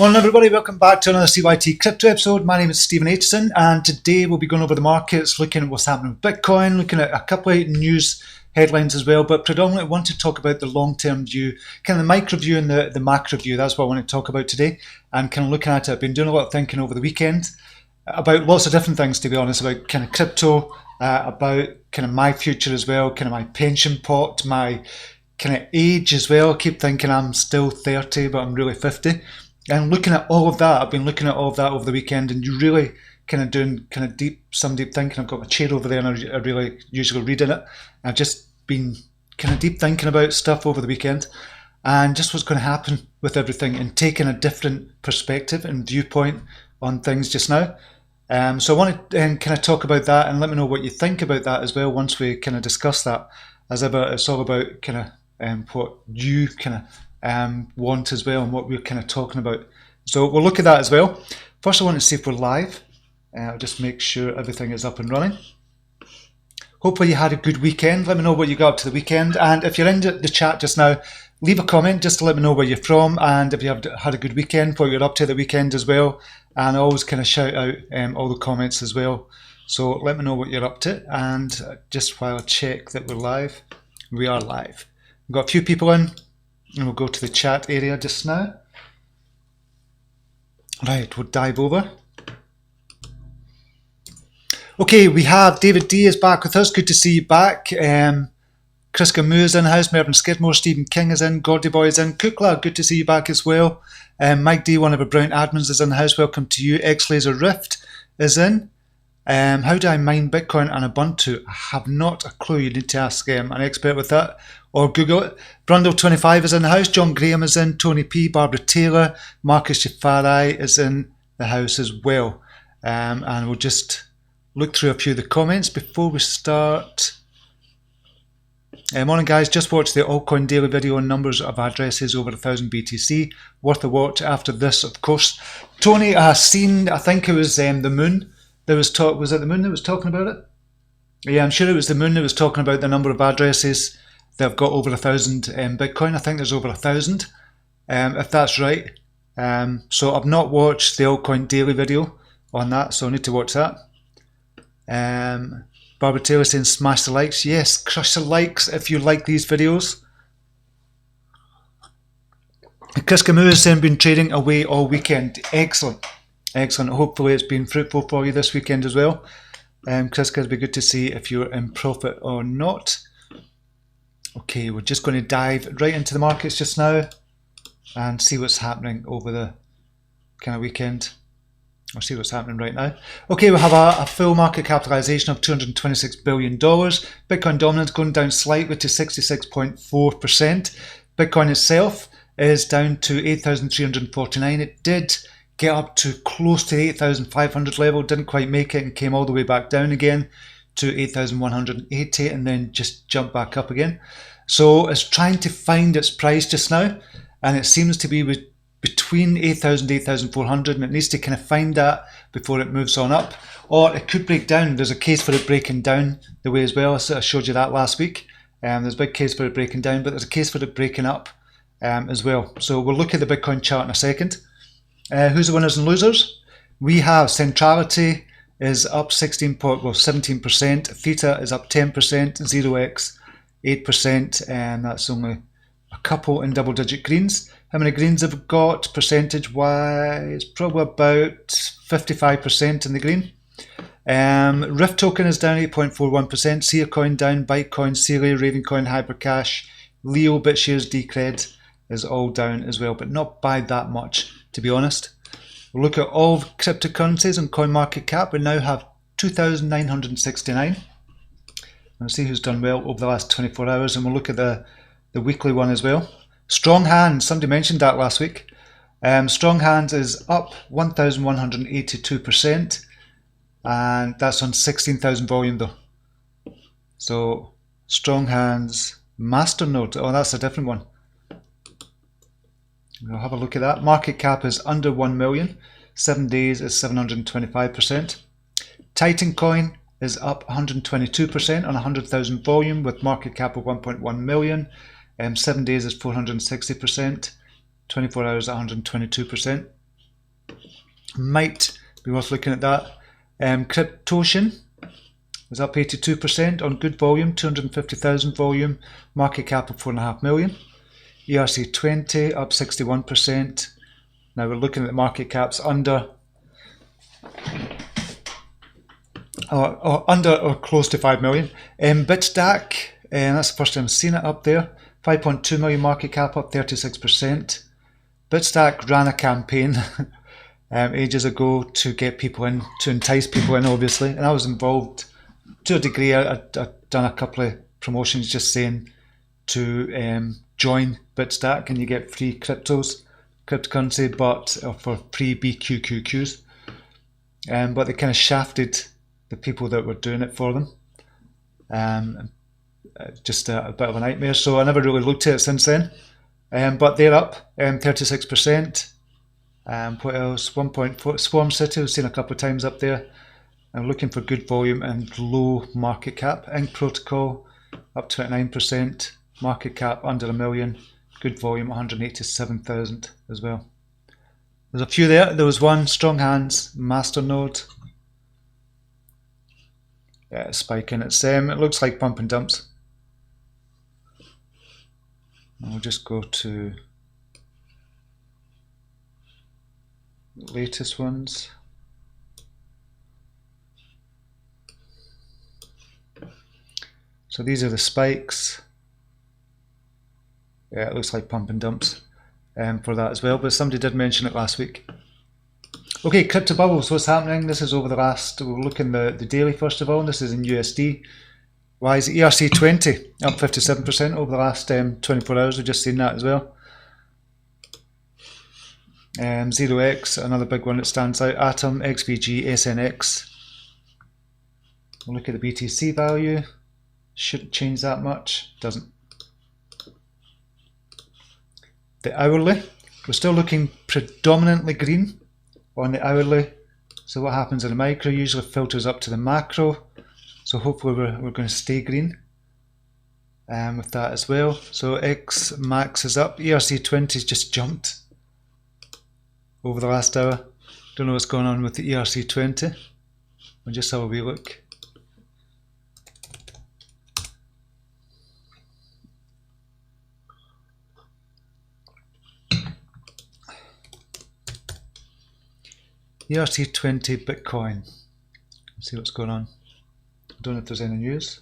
Morning everybody, welcome back to another CYT-Crypto episode. My name is Stephen Aitchison and today we'll be going over the markets, looking at what's happening with Bitcoin, looking at a couple of news headlines as well, but predominantly I want to talk about the long-term view, kind of the micro view and the macro view. That's what I want to talk about today, and kind of looking at it. I've been doing a lot of thinking over the weekend about lots of different things, to be honest, about kind of crypto, about kind of my future as well, kind of my pension pot, my kind of age as well. I keep thinking I'm still 30 but I'm really 50. And looking at all of that, I've been looking at all of that over the weekend and really kind of doing kind of deep thinking. I've got my chair over there and I really usually read in it. I've just been kind of deep thinking about stuff over the weekend and just what's going to happen with everything and taking a different perspective and viewpoint on things just now. So I want to kind of talk about that and let me know what you think about that as well once we kind of discuss that. As ever, it's all about kind of what you kind of want as well and what we're kind of talking about. So we'll look at that as well. First I want to see if we're live. I'll just make sure everything is up and running. Hopefully you had a good weekend. Let me know what you got up to the weekend, and if you're in the chat just now, leave a comment just to let me know where you're from and if you have had a good weekend, what you're up to the weekend as well. And I always kind of shout out all the comments as well, so let me know what you're up to. And just while I check that we're live, we are live. We've got a few people in. And we'll go to the chat area just now. Right, we'll dive over. Okay, we have David D is back with us. Good to see you back. Chris Gamu is in the house. Mervyn Skidmore, Stephen King is in. Gordy Boy is in. Kukla, good to see you back as well. Mike D, one of our Brown admins, is in the house. Welcome to you. X-Laser Rift is in. How do I mine Bitcoin and Ubuntu? I have not a clue. You need to ask an expert with that, or Google it. Brundle25 is in the house. John Graham is in. Tony P, Barbara Taylor, Marcus Jafari is in the house as well. And we'll just look through a few of the comments before we start. Morning guys, just watched the Altcoin daily video on numbers of addresses over 1,000 BTC. Worth a watch after this, of course. Tony, I think it was the moon. There was talk. Was it the moon that was talking about it? Yeah, I'm sure it was the moon that was talking about the number of addresses that have got over 1,000 Bitcoin. I think there's over 1,000, if that's right. So I've not watched the Altcoin daily video on that, so I need to watch that. Barbara Taylor saying smash the likes. Yes, crush the likes if you like these videos. Chris Camus is saying been trading away all weekend. Excellent. Excellent. Hopefully it's been fruitful for you this weekend as well. Chris, it'd be good to see if you're in profit or not. Okay, we're just going to dive right into the markets just now and see what's happening over the kind of weekend. I'll see what's happening right now. Okay, we have a full market capitalization of $226 billion. Bitcoin dominance going down slightly to 66.4%. Bitcoin itself is down to 8,349. It did get up to close to the 8,500 level, didn't quite make it and came all the way back down again to 8,180 and then just jumped back up again. So it's trying to find its price just now, and it seems to be between 8,000 and 8,400, and it needs to kind of find that before it moves on up, or it could break down. There's a case for it breaking down the way as well. I showed you that last week. There's a big case for it breaking down, but there's a case for it breaking up as well. So we'll look at the Bitcoin chart in a second. Who's the winners and losers? We have Centrality is up 17%, Theta is up 10%, 0x 8%, and that's only a couple in double digit greens. How many greens have we got percentage wise? Probably about 55% in the green. Rift token is down 8.41%, Seer coin down, Bytecoin, Celia, Ravencoin, Hypercash, Leo, BitShares, Decred is all down as well, but not by that much, to be honest. We'll look at all cryptocurrencies on CoinMarketCap. We now have 2,969. We'll see who's done well over the last 24 hours, and we'll look at the weekly one as well. Strong Hands, somebody mentioned that last week. Strong Hands is up 1,182%, and that's on 16,000 volume though. So Strong Hands Masternode, oh that's a different one. We'll have a look at that. Market cap is under 1 million. 7 days is 725%. Titan Coin is up 122% on 100,000 volume with market cap of 1.1 million. 7 days is 460%. 24 hours 122%. Might be worth looking at that. Cryptotion is up 82% on good volume, 250,000 volume, market cap of 4.5 million. ERC20 up 61%. Now we're looking at the market caps under or close to 5 million. Bitstack, and that's the first time I've seen it up there. 5.2 million market cap, up 36%. Bitstack ran a campaign ages ago to get people in, to entice people in, obviously, and I was involved to a degree. I'd done a couple of promotions just saying to join Bitstack and you get free cryptocurrency, but for free BQQQs. But they kind of shafted the people that were doing it for them. Just a bit of a nightmare. So I never really looked at it since then. But they're up 36%. What else? 1.4 Swarm City, we've seen a couple of times up there. I'm looking for good volume and low market cap. Ink Protocol up 29%. Market cap under 1 million. Good volume, 187,000 as well. There's a few there. There was one, Strong Hands, Masternode. Yeah, it's spiking. It looks like pump and dumps. I'll just go to the latest ones. So these are the spikes. Yeah, it looks like pump and dumps for that as well, but somebody did mention it last week. Okay, crypto bubbles, what's happening? This is over the last, we'll look in the daily first of all, this is in USD. Why is ERC20 up 57% over the last 24 hours? We've just seen that as well. 0x, another big one that stands out. Atom, XVG, SNX. We'll look at the BTC value. Shouldn't change that much. Doesn't. The hourly, we're still looking predominantly green on the hourly. So what happens in the micro usually filters up to the macro. So hopefully we're going to stay green with that as well. So X max is up. ERC20 has just jumped over the last hour. Don't know what's going on with the ERC20. We'll just have a wee look. ERC20 Bitcoin. Let's see what's going on. I don't know if there's any news.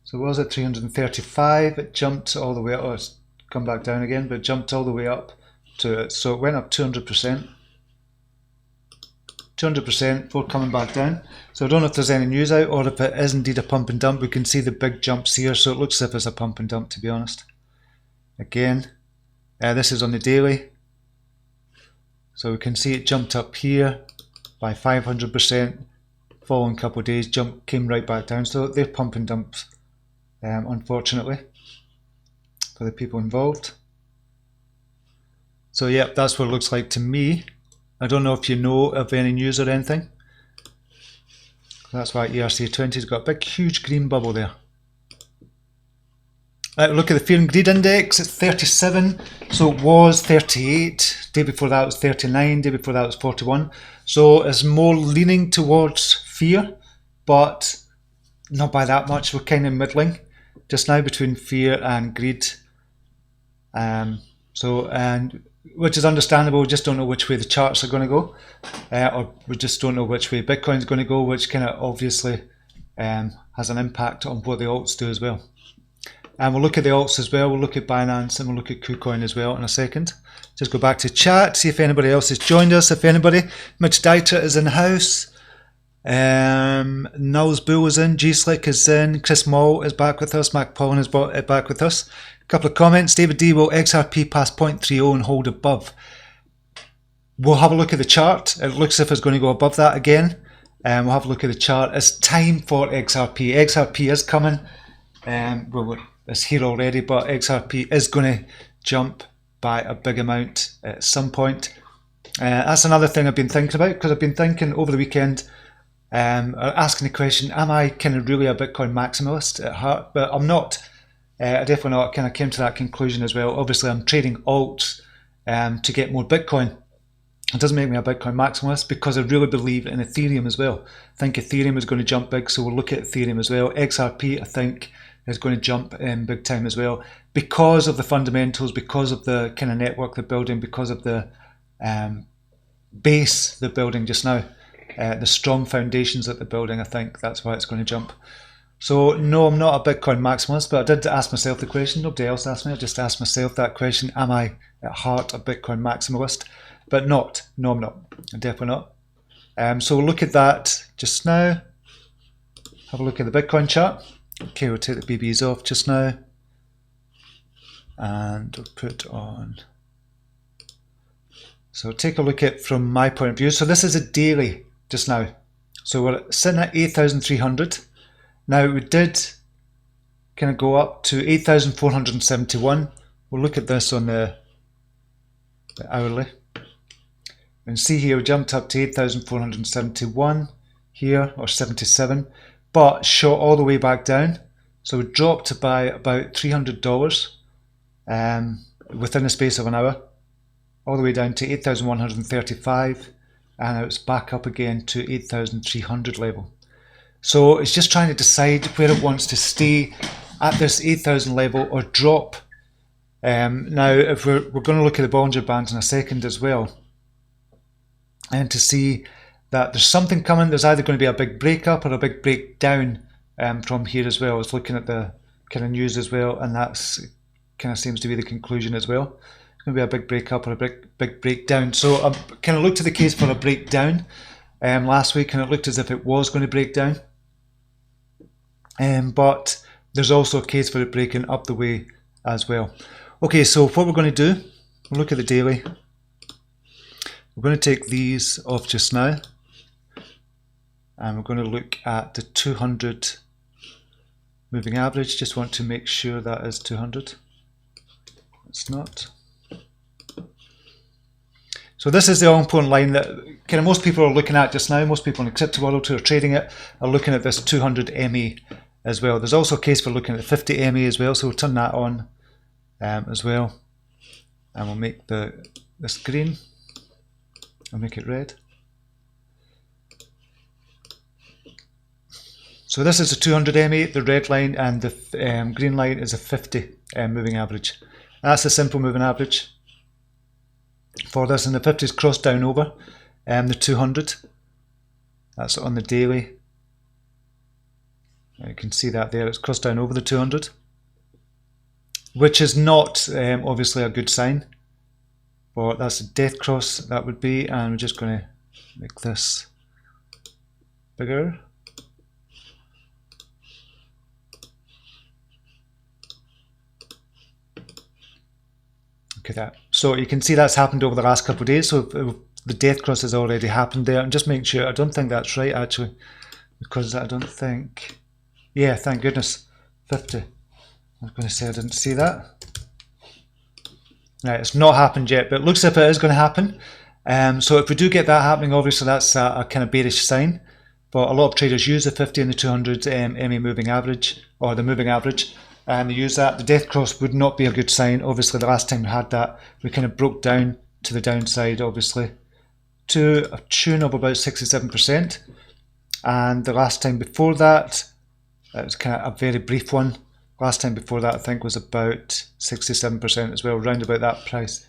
So was it 335? It jumped all the way up. Oh, it's come back down again, but it jumped all the way up to it. So it went up 200%. 200% before coming back down. So I don't know if there's any news out or if it is indeed a pump and dump. We can see the big jumps here, so it looks as if it's a pump and dump, to be honest. Again. This is on the daily, so we can see it jumped up here by 500%. Following couple of days, came right back down. So they're pump and dumps, unfortunately, for the people involved. So yeah, that's what it looks like to me. I don't know if you know of any news or anything. That's why ERC20's got a big, huge green bubble there. Look at the Fear and Greed Index, it's 37, so it was 38, day before that was 39, day before that was 41, so it's more leaning towards fear, but not by that much. We're kind of middling just now between fear and greed, which is understandable. We just don't know which way the charts are going to go, or we just don't know which way Bitcoin's going to go, which kind of obviously has an impact on what the alts do as well. And we'll look at the alts as well. We'll look at Binance and we'll look at KuCoin as well in a second. Just go back to chat, see if anybody else has joined us. If anybody, Mitch Dieter is in the house. Nulls Bull is in. G-Slick is in. Chris Moll is back with us. Mac Pollen is back with us. A couple of comments. David D, will XRP pass 0.30 and hold above? We'll have a look at the chart. It looks as if it's going to go above that again. We'll have a look at the chart. It's time for XRP. XRP is coming. It's here already, but XRP is going to jump by a big amount at some point. That's another thing I've been thinking about, because I've been thinking over the weekend, asking the question, am I kind of really a Bitcoin maximalist at heart? But I'm not. I definitely not. I kind of came to that conclusion as well. Obviously, I'm trading alts to get more Bitcoin. It doesn't make me a Bitcoin maximalist because I really believe in Ethereum as well. I think Ethereum is going to jump big, so we'll look at Ethereum as well. XRP, I think, is going to jump big time as well because of the fundamentals, because of the kind of network they're building, because of the base they're building just now, the strong foundations that they're building. I think that's why it's going to jump. So no, I'm not a Bitcoin maximalist, but I did ask myself the question. Nobody else asked me. I just asked myself that question. Am I at heart a Bitcoin maximalist? But not. No, I'm not. I'm definitely not. So we'll look at that just now. Have a look at the Bitcoin chart. Okay, we'll take the BBs off just now. And we'll put on. So take a look at from my point of view. So this is a daily just now. So we're sitting at 8,300. Now we did kind of go up to 8,471. We'll look at this on the hourly. And see here, we jumped up to 8,471 here, or 77, but shot all the way back down. So we dropped by about $300 within the space of an hour, all the way down to 8,135, and now it's back up again to 8,300 level. So it's just trying to decide where it wants to stay at this 8,000 level or drop. Now, if we're going to look at the Bollinger Bands in a second as well, and to see that there's something coming, there's either going to be a big breakup or a big breakdown from here as well. I was looking at the kind of news as well, and that's kind of seems to be the conclusion as well. It's going to be a big breakup or a big breakdown. So I kind of looked at the case for a breakdown last week, and it looked as if it was going to break down. But there's also a case for it breaking up the way as well. Okay, so what we're going to do, we'll look at the daily. We're going to take these off just now, and we're going to look at the 200 moving average. Just want to make sure that is 200. It's not. So this is the all important line that kind of most people are looking at just now. Most people in the crypto world who are trading it are looking at this 200 MA as well. There's also a case for looking at 50 MA as well, so we'll turn that on as well, and we'll make this green. I'll make it red. So this is a 200 MA, the red line, and the green line is a 50 moving average. That's a simple moving average for this, and the 50 is crossed down over the 200. That's on the daily. You can see that there, it's crossed down over the 200, which is not obviously a good sign. But that's a death cross, that would be, and we're just going to make this bigger. Okay, that. So you can see that's happened over the last couple of days. So the death cross has already happened there. I'm just making sure. I don't think that's right actually, because I don't think. Yeah, thank goodness. 50. I was going to say I didn't see that. Right, it's not happened yet, but it looks as if it is going to happen. So if we do get that happening, obviously that's a kind of bearish sign. But a lot of traders use the 50 and the 200 MA moving average, or the moving average, and they use that. The death cross would not be a good sign. Obviously, the last time we had that, we kind of broke down to the downside, obviously, to a tune of about 67%. And the last time before that, it was kind of a very brief one. Last time before that, I think, was about 67% as well, round about that price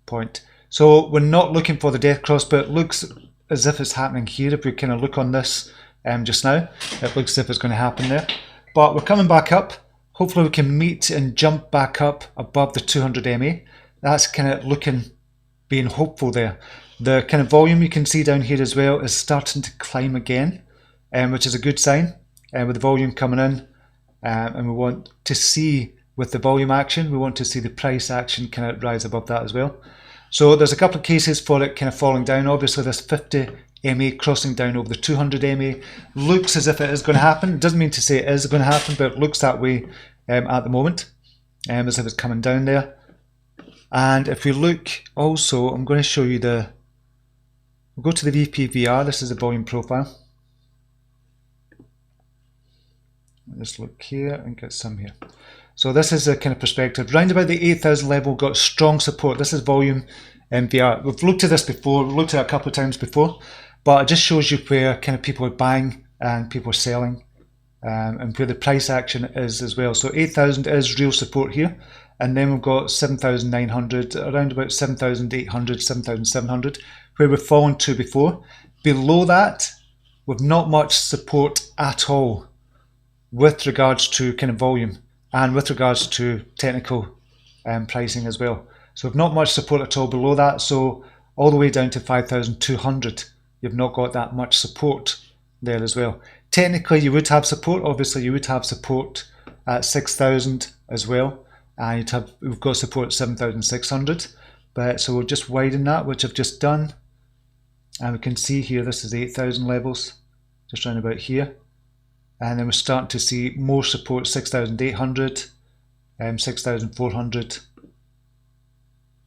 point. So we're not looking for the death cross, but it looks as if it's happening here. If we kind of look on this just now, it looks as if it's going to happen there. But we're coming back up. Hopefully we can meet and jump back up above the 200 MA. That's kind of looking, being hopeful there. The kind of volume you can see down here as well is starting to climb again, which is a good sign with the volume coming in. And we want to see, with the volume action, we want to see the price action kind of rise above that as well. So there's a couple of cases for it kind of falling down. Obviously this 50 MA crossing down over the 200 MA looks as if it is going to happen. It doesn't mean to say it is going to happen, but it looks that way at the moment, as if it's coming down there. And if we look also, I'm going to show you we'll go to the VPVR. This is the volume profile. Let's look here and get some here. So this is a kind of perspective. Round about the 8,000 level, got strong support. This is volume MVR. We've looked at this before, we've looked at it a couple of times before, but it just shows you where kind of people are buying and people are selling, and where the price action is as well. So 8,000 is real support here, and then we've got 7,900, around about 7,800, 7,700, where we've fallen to before. Below that, we've not much support at all with regards to kind of volume and with regards to technical pricing as well. So we've not much support at all below that. So all the way down to 5,200, you've not got that much support there as well. Technically, you would have support. Obviously, you would have support at 6,000 as well, and we've got support at 7,600. But so we'll just widen that, which I've just done, and we can see here this is 8,000 levels, just around about here, and then we're starting to see more support, 6,800, 6,400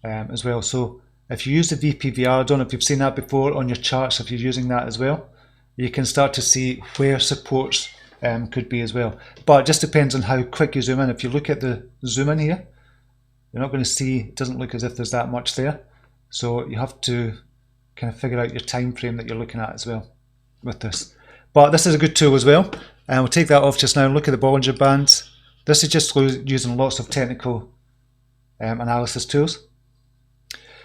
as well. So if you use the VPVR, I don't know if you've seen that before on your charts, if you're using that as well, you can start to see where supports could be as well. But it just depends on how quick you zoom in. If you look at the zoom in here, you're not going to see, it doesn't look as if there's that much there. So you have to kind of figure out your time frame that you're looking at as well with this. But this is a good tool as well. And we'll take that off just now and look at the Bollinger Bands. This is just using lots of technical analysis tools.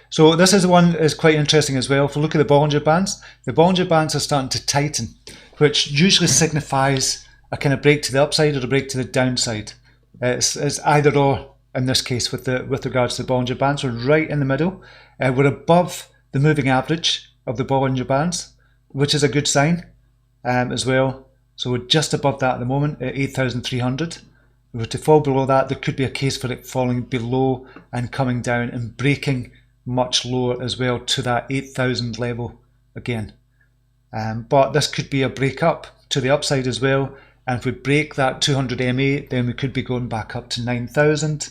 So this is the one that is quite interesting as well. If we look at the Bollinger Bands are starting to tighten, which usually signifies a kind of break to the upside or a break to the downside. It's either or in this case with regards to the Bollinger Bands. We're right in the middle. We're above the moving average of the Bollinger Bands, which is a good sign as well. So we're just above that at the moment at 8,300. If we were to fall below that, there could be a case for it falling below and coming down and breaking much lower as well to that 8,000 level again. But this could be a break up to the upside as well. And if we break that 200 MA, then we could be going back up to 9,000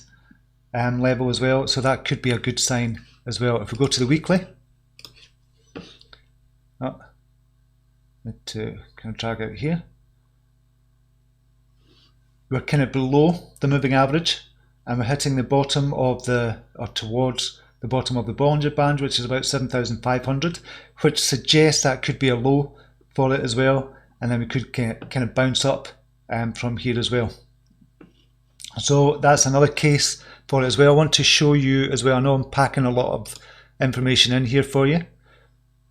level as well. So that could be a good sign as well. If we go to the weekly, need to kind of drag out here. We're kind of below the moving average, and we're hitting the bottom of towards the bottom of the Bollinger Band, which is about 7,500, which suggests that could be a low for it as well, and then we could kind of bounce up from here as well. So that's another case for it as well. I want to show you as well, I know I'm packing a lot of information in here for you.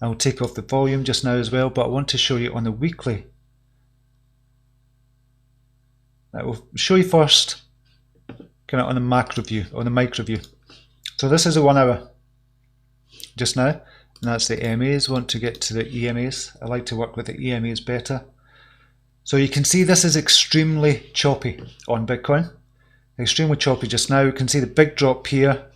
I'll take off the volume just now as well, but I want to show you on the weekly. I will show you first kind of on the macro view, on the micro view. So this is a 1 hour just now, and that's the EMAs. Want to get to the EMAs. I like to work with the EMAs better. So you can see this is extremely choppy on Bitcoin. Extremely choppy just now. You can see the big drop here,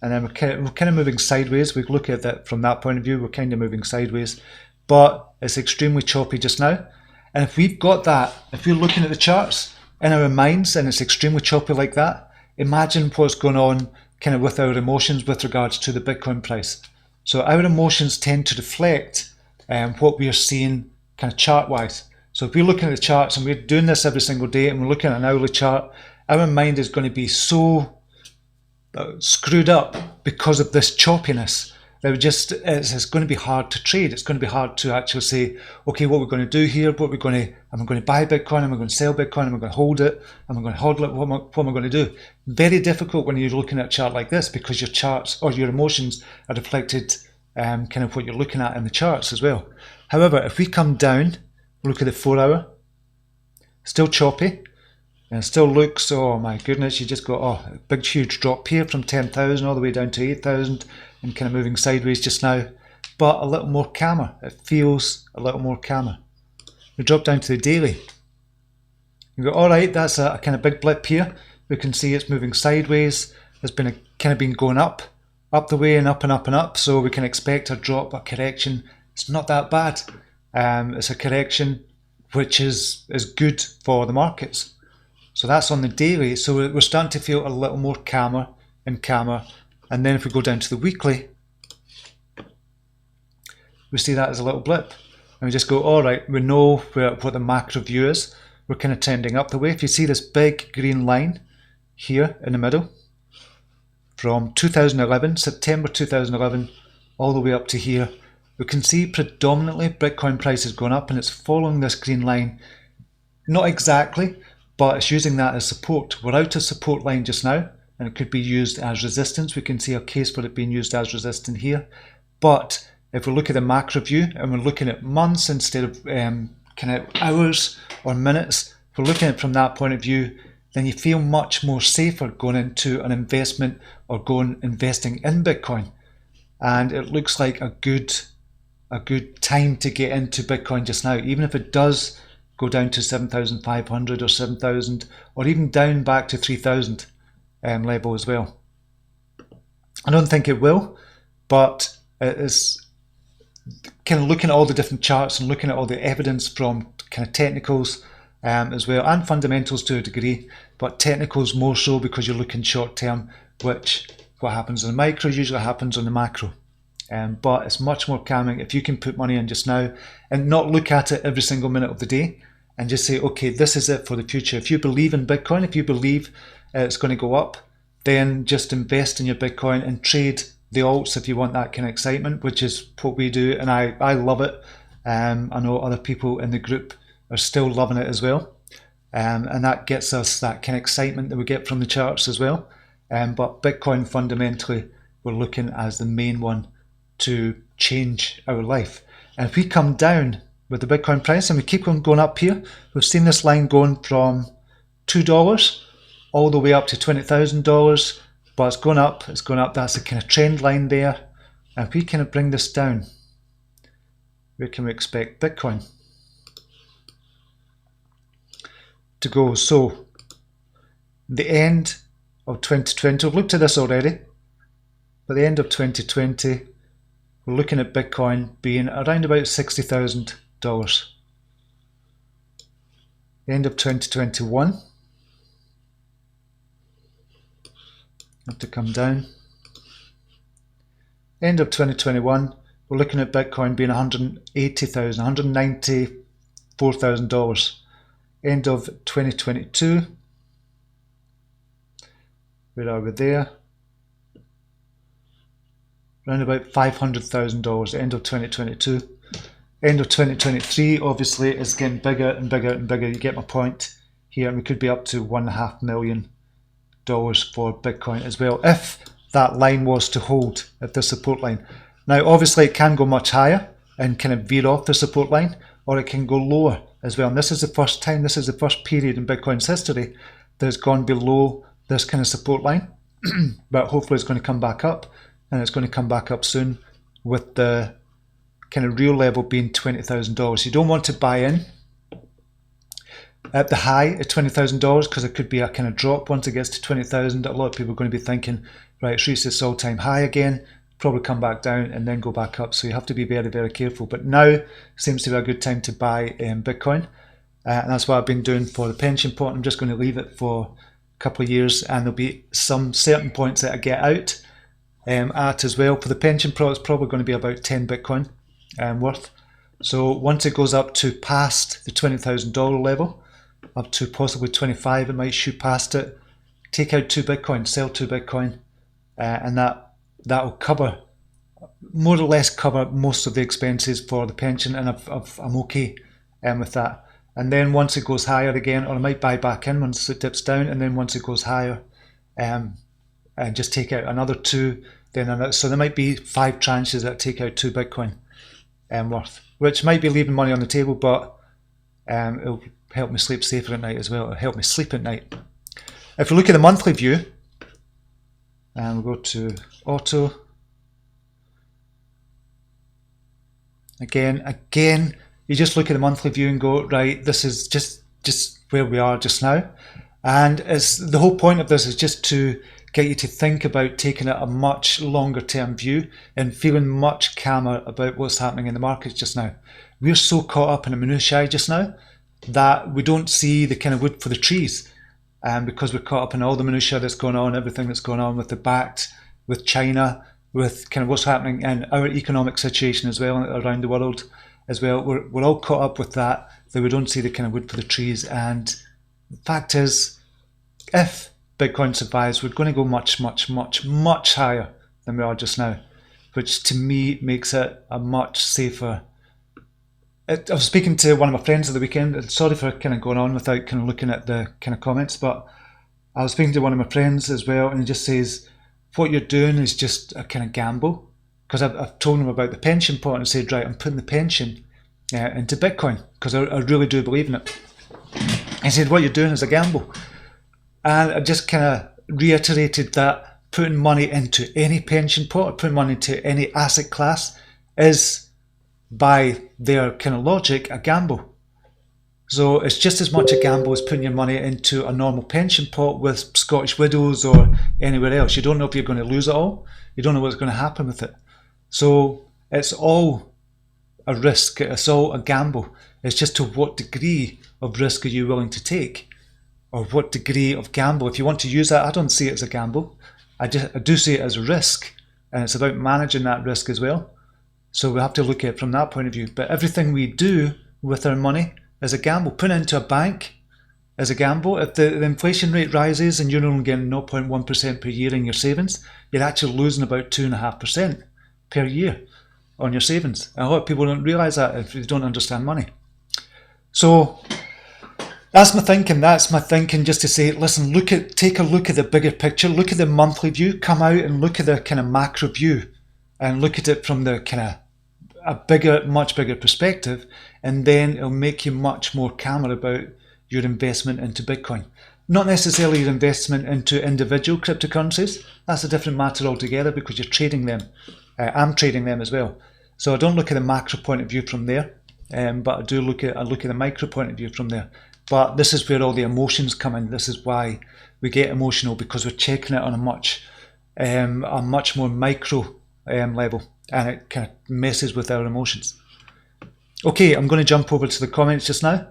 and then we're kind of moving sideways. We look at that from that point of view, we're kind of moving sideways, but it's extremely choppy just now. And if we've got that, if we're looking at the charts in our minds and it's extremely choppy like that, imagine what's going on kind of with our emotions with regards to the Bitcoin price. So our emotions tend to reflect what we are seeing kind of chart wise. So if we're looking at the charts and we're doing this every single day and we're looking at an hourly chart, our mind is going to be so screwed up because of this choppiness that it's going to be hard to trade. It's going to be hard to actually say, okay, what we're going to do here, am I going to buy Bitcoin, am I going to sell Bitcoin, am I going to hold it, am I going to hodl it, what am I going to do? Very difficult when you're looking at a chart like this, because your charts or your emotions are reflected kind of what you're looking at in the charts as well. However, if we come down, look at the 4 hour, still choppy, and it still looks, oh my goodness, you just got a big huge drop here from 10,000 all the way down to 8,000 and kind of moving sideways just now, but a little more calmer. It feels a little more calmer. We drop down to the daily. You go, all right, that's a kind of big blip here. We can see it's moving sideways. It's been kind of been going up the way and up and up and up. So we can expect a drop, a correction. It's not that bad. It's a correction which is good for the markets. So that's on the daily. So we're starting to feel a little more calmer and calmer. And then if we go down to the weekly, we see that as a little blip. And we just go, all right, we know what the macro view is. We're kind of trending up the way. If you see this big green line here in the middle, from 2011, September 2011, all the way up to here, we can see predominantly Bitcoin price is going up and it's following this green line. Not exactly, but it's using that as support. We're out of support line just now, and it could be used as resistance. We can see a case for it being used as resistance here. But if we look at the macro view and we're looking at months instead of kind of hours or minutes, if we're looking at it from that point of view, then you feel much more safer going into an investment or investing in Bitcoin. And it looks like a good time to get into Bitcoin just now, even if it does go down to 7,500 or 7,000, or even down back to 3,000 level as well. I don't think it will, but it is kind of looking at all the different charts and looking at all the evidence from kind of technicals as well, and fundamentals to a degree, but technicals more so because you're looking short term, which what happens on the micro usually happens on the macro. But it's much more calming if you can put money in just now and not look at it every single minute of the day and just say, okay, this is it for the future. If you believe in Bitcoin, if you believe it's going to go up, then just invest in your Bitcoin and trade the alts if you want that kind of excitement, which is what we do, and I love it. I know other people in the group are still loving it as well, and that gets us that kind of excitement that we get from the charts as well. But Bitcoin fundamentally, we're looking as the main one to change our life. And if we come down with the Bitcoin price and we keep on going up here, we've seen this line going from $2 all the way up to $20,000, but it's going up, that's a kind of trend line there. And if we kind of bring this down, where can we expect Bitcoin to go? So the end of 2020, we've looked at this already, but the end of 2020, we're looking at Bitcoin being around about $60,000. The end of 2021, have to come down. End of 2021, we're looking at Bitcoin being $180,000, $194,000. End of 2022, where are we there? Around about $500,000, end of 2022. End of 2023, obviously, is getting bigger and bigger and bigger. You get my point here, and we could be up to $1.5 million for Bitcoin as well, if that line was to hold at the support line. Now, obviously, it can go much higher and kind of veer off the support line, or it can go lower as well. And this is the first time, this is the first period in Bitcoin's history that has gone below this kind of support line. But hopefully it's going to come back up, and it's going to come back up soon, with the kind of real level being $20,000. You don't want to buy in at the high at $20,000 because it could be a kind of drop once it gets to 20,000. A lot of people are going to be thinking, right, it's reached its all-time high again, probably come back down and then go back up. So you have to be very, very careful. But now seems to be a good time to buy Bitcoin. And that's what I've been doing for the pension pot. I'm just going to leave it for a couple of years, and there'll be some certain points that I get out at as well. For the pension pot, it's probably going to be about 10 Bitcoin worth. So once it goes up to past the $20,000 level, up to possibly 25, it might shoot past it, take out 2 Bitcoin, sell 2 Bitcoin, and that will cover, more or less cover most of the expenses for the pension, and I'm okay with that. And then once it goes higher again, or I might buy back in once it dips down, and then once it goes higher, and just take out another 2, so there might be 5 tranches that take out 2 Bitcoin worth, which might be leaving money on the table, but it'll help me sleep safer at night as well. It'll help me sleep at night. If we look at the monthly view, and we'll go to auto, again, you just look at the monthly view and go, right, this is just where we are just now. And the whole point of this is just to get you to think about taking a much longer term view and feeling much calmer about what's happening in the markets just now. We're so caught up in the minutiae just now that we don't see the kind of wood for the trees, because we're caught up in all the minutiae that's going on, everything that's going on with the BACT, with China, with kind of what's happening in our economic situation as well around the world as well. We're all caught up with that we don't see the kind of wood for the trees. And the fact is, if Bitcoin survives, we're going to go much, much, much, much higher than we are just now, which to me makes it a much safer. I was speaking to one of my friends at the weekend, and sorry for kind of going on without kind of looking at the kind of comments, but I was speaking to one of my friends as well, and he just says, what you're doing is just a kind of gamble. Because I've told him about the pension pot and said, right, I'm putting the pension into Bitcoin because I really do believe in it. He said, what you're doing is a gamble. And I just kind of reiterated that putting money into any pension pot or putting money into any asset class is, by their kind of logic, a gamble. So it's just as much a gamble as putting your money into a normal pension pot with Scottish Widows or anywhere else. You don't know if you're going to lose it all. You don't know what's going to happen with it. So it's all a risk. It's all a gamble. It's just to what degree of risk are you willing to take, or what degree of gamble. If you want to use that, I don't see it as a gamble. I do see it as a risk, and it's about managing that risk as well. So we have to look at it from that point of view. But everything we do with our money is a gamble. Putting it into a bank is a gamble. If the inflation rate rises and you're only getting 0.1% per year in your savings, you're actually losing about 2.5% per year on your savings. And a lot of people don't realise that if you don't understand money. So that's my thinking, just to say, listen, take a look at the bigger picture, look at the monthly view, come out and look at the kind of macro view and look at it from the kind of much bigger perspective, and then it'll make you much more calmer about your investment into Bitcoin. Not necessarily your investment into individual cryptocurrencies. That's a different matter altogether because you're trading them. I'm trading them as well. So I don't look at the macro point of view from there, but I look at the micro point of view from there. But this is where all the emotions come in. This is why we get emotional, because we're checking it on a much more micro level, and it kind of messes with our emotions. Okay, I'm going to jump over to the comments just now,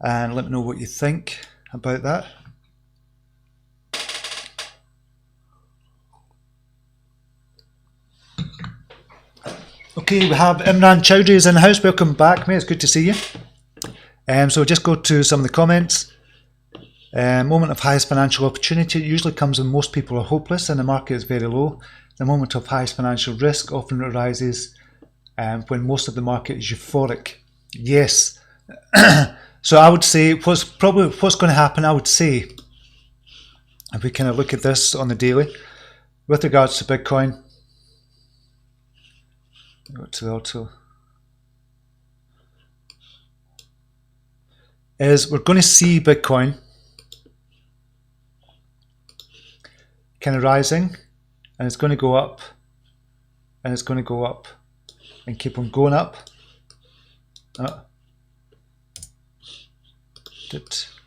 and let me know what you think about that. Okay, we have Imran Chowdhury is in the house. Welcome back, mate. It's good to see you. So just go to some of the comments. Moment of highest financial opportunity usually comes when most people are hopeless and the market is very low. The moment of highest financial risk often arises when most of the market is euphoric. Yes. So I would say what's going to happen, I would say, if we kind of look at this on the daily, with regards to Bitcoin, go to the auto, is we're going to see Bitcoin kind of rising, and it's going to go up, and it's going to go up, and keep on going up.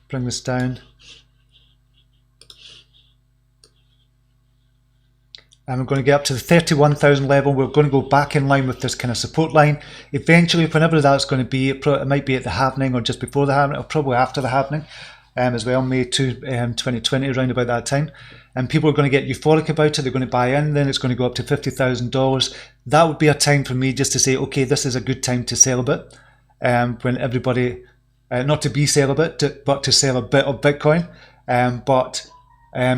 Bring this down. And we're going to get up to the 31,000 level. We're going to go back in line with this kind of support line. Eventually, whenever that's going to be, it might be at the halvening or just before the halvening, or probably after the halvening as well, May 2, 2020, around about that time. And people are going to get euphoric about it. They're going to buy in. Then it's going to go up to $50,000. That would be a time for me just to say, okay, this is a good time to sell a bit. When everybody, not to be sell a bit, but to sell a bit of Bitcoin.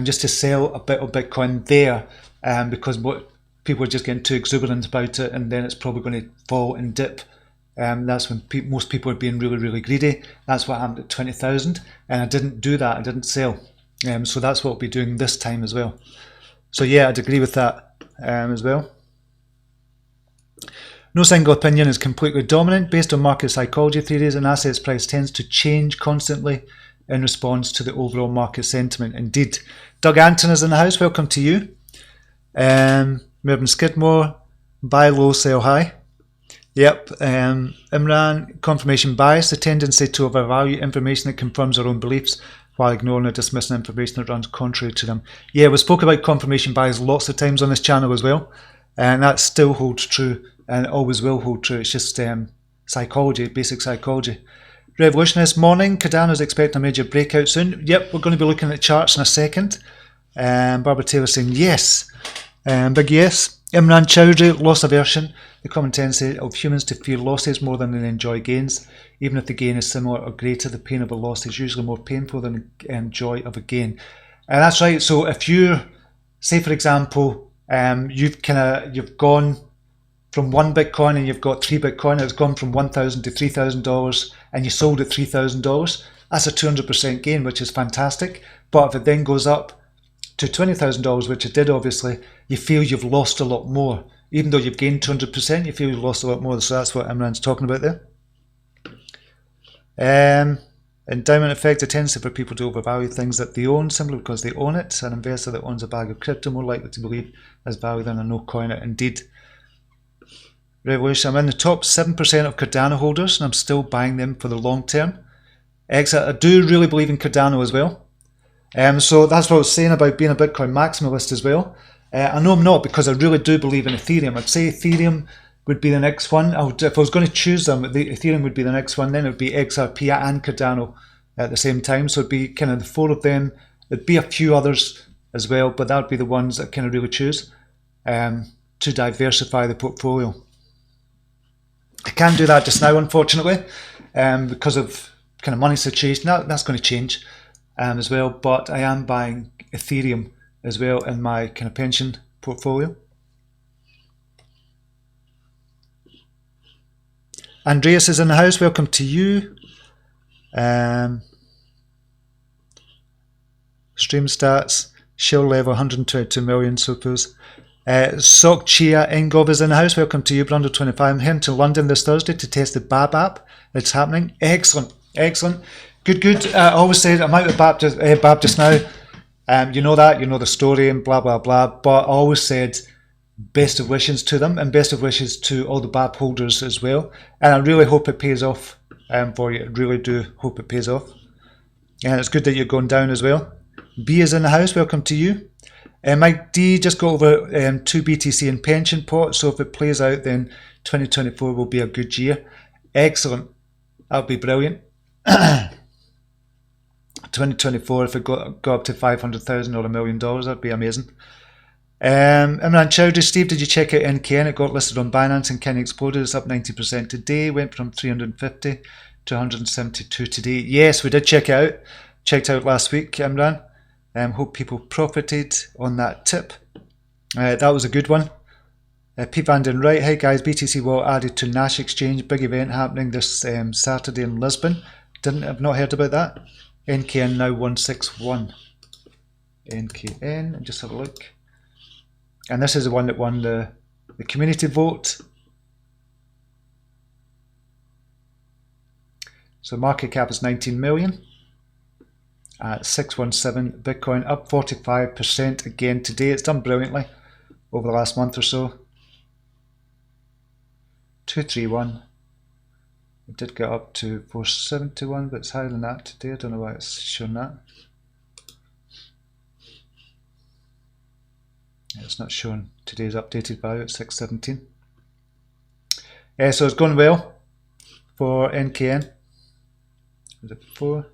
Just to sell a bit of Bitcoin there. Because what people are just getting too exuberant about it, and then it's probably going to fall and dip. That's when most people are being really, really greedy. That's what happened at 20,000, and I didn't do that. I didn't sell. So that's what we'll be doing this time as well. So yeah, I'd agree with that as well. No single opinion is completely dominant. Based on market psychology theories, an asset's price tends to change constantly in response to the overall market sentiment. Indeed. Doug Anton is in the house. Welcome to you. Mervyn Skidmore, buy low, sell high. Yep. Imran, confirmation bias, the tendency to overvalue information that confirms our own beliefs while ignoring or dismissing information that runs contrary to them. Yeah, we spoke about confirmation bias lots of times on this channel as well, and that still holds true and always will hold true. It's just psychology, basic psychology. Revolutionist, morning. Cardano's expecting a major breakout soon. Yep, we're going to be looking at charts in a second. Barbara Taylor saying yes. Big yes. Imran Chowdhury, loss aversion. The common tendency of humans to fear losses more than they enjoy gains. Even if the gain is similar or greater, the pain of a loss is usually more painful than the joy of a gain. And that's right. So if you say, for example, you've gone from one Bitcoin and you've got 3 Bitcoin, it's gone from $1,000 to $3,000, and you sold at $3,000. That's a 200% gain, which is fantastic. But if it then goes up to $20,000, which it did, obviously, you feel you've lost a lot more. Even though you've gained 200%, you feel you've lost a lot more. So that's what Imran's talking about there. Endowment effect, a tendency for people to overvalue things that they own simply because they own it. An investor that owns a bag of crypto more likely to believe has value than a no coin it. Indeed. Revolution, I'm in the top 7% of Cardano holders and I'm still buying them for the long term. Exit, I do really believe in Cardano as well. So that's what I was saying about being a Bitcoin maximalist as well. I know I'm not, because I really do believe in Ethereum. I'd say Ethereum would be the next one. If I was going to choose them, Ethereum would be the next one. Then it would be XRP and Cardano at the same time. So it'd be kind of the 4 of them. There'd be a few others as well, but that would be the ones that I kind of really choose to diversify the portfolio. I can't do that just now, unfortunately, because of kind of money situation. That's going to change as well. But I am buying Ethereum as well in my kind of pension portfolio. Andreas is in the house. Welcome to you. Stream stats. Shell level 122 million suppose. Sok Chia Engov is in the house. Welcome to you, Brundo 25. I'm heading to London this Thursday to test the BAB app. It's happening. Excellent, excellent. Good. I always said I'm out of BAB just now. You know that, you know the story and blah, blah, blah. But I always said best of wishes to them and best of wishes to all the BAB holders as well. And I really hope it pays off for you. I really do hope it pays off. And it's good that you're going down as well. B is in the house. Welcome to you. Mike D just got over 2 BTC in pension pot. So if it plays out, then 2024 will be a good year. Excellent. That would be brilliant. 2024, if it got up to 500,000 or $1 million, that'd be amazing. Imran Chowdhury, Steve, did you check out NKN? It got listed on Binance and kind of exploded. It's up 90% today. Went from 350 to 172 today. Yes, we did check it out. Checked out last week, Imran. Hope people profited on that tip. That was a good one. Pete Van Den Wright, hey guys, BTC Wallet added to Nash Exchange. Big event happening this Saturday in Lisbon. I've not heard about that. NKN now 161. NKN, just have a look. And this is the one that won the community vote. So market cap is 19 million. At 617 Bitcoin, up 45% again today. It's done brilliantly over the last month or so. 231. It did get up to 471, but it's higher than that today. I don't know why it's shown that. It's not showing today's updated value at 617. So it's going well for NKN. Is it 4?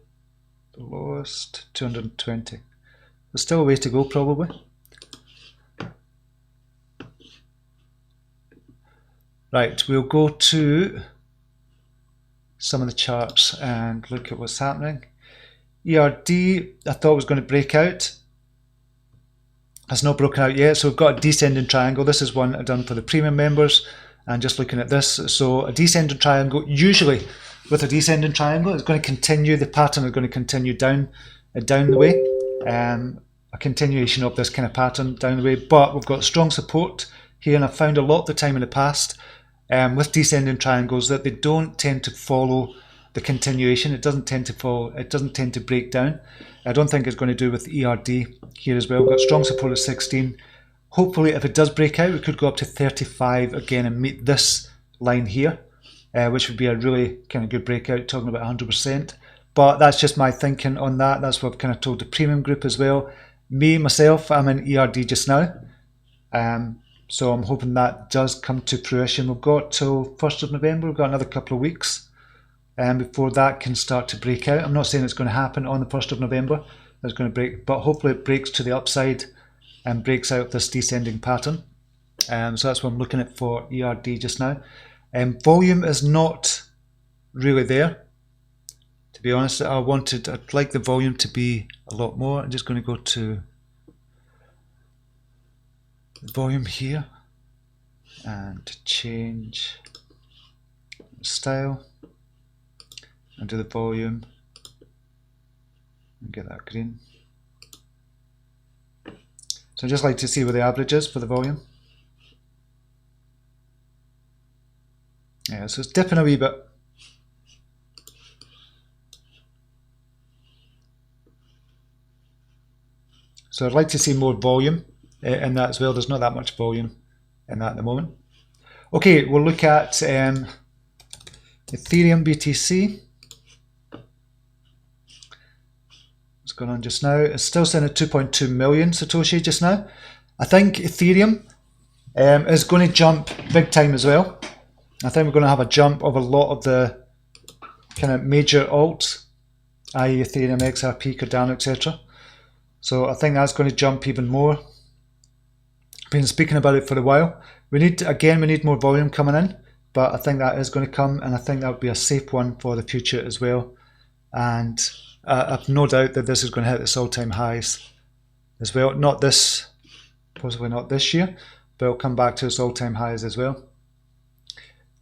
The lowest 220. There's still a way to go, probably. Right, we'll go to some of the charts and look at what's happening. ERD, I thought was going to break out. It's not broken out yet, so we've got a descending triangle. This is one I've done for the premium members, and just looking at this, so a descending triangle, usually with a descending triangle, it's going to continue, the pattern is going to continue down the way, a continuation of this kind of pattern down the way, but we've got strong support here, and I've found a lot of the time in the past with descending triangles that they don't tend to follow the continuation. It doesn't tend to follow, it doesn't tend to break down. I don't think it's going to do with ERD here as well. We've got strong support at 16. Hopefully if it does break out, we could go up to 35 again and meet this line here. Which would be a really kind of good breakout, talking about 100%. But that's just my thinking on that. That's what I've kind of told the premium group as well. Myself, I'm in ERD just now. So I'm hoping that does come to fruition. We've got till 1st of November. We've got another couple of weeks before that can start to break out. I'm not saying it's going to happen on the 1st of November. It's going to break, but hopefully it breaks to the upside and breaks out this descending pattern. So that's what I'm looking at for ERD just now. Volume is not really there, to be honest, I'd like the volume to be a lot more. I'm just going to go to the volume here and change style and do the volume and get that green. So I'd just like to see where the average is for the volume. Yeah, so it's dipping a wee bit. So I'd like to see more volume in that as well. There's not that much volume in that at the moment. Okay, we'll look at Ethereum BTC. What's going on just now? It's still sitting at 2.2 million Satoshi just now. I think Ethereum is going to jump big time as well. I think we're going to have a jump of a lot of the kind of major alts, i.e. Ethereum, XRP, Cardano, etc. So I think that's going to jump even more. Been speaking about it for a while. We need more volume coming in, but I think that is going to come, and I think that would be a safe one for the future as well. And I've no doubt that this is going to hit its all-time highs as well. Possibly not this year, but it'll come back to its all-time highs as well.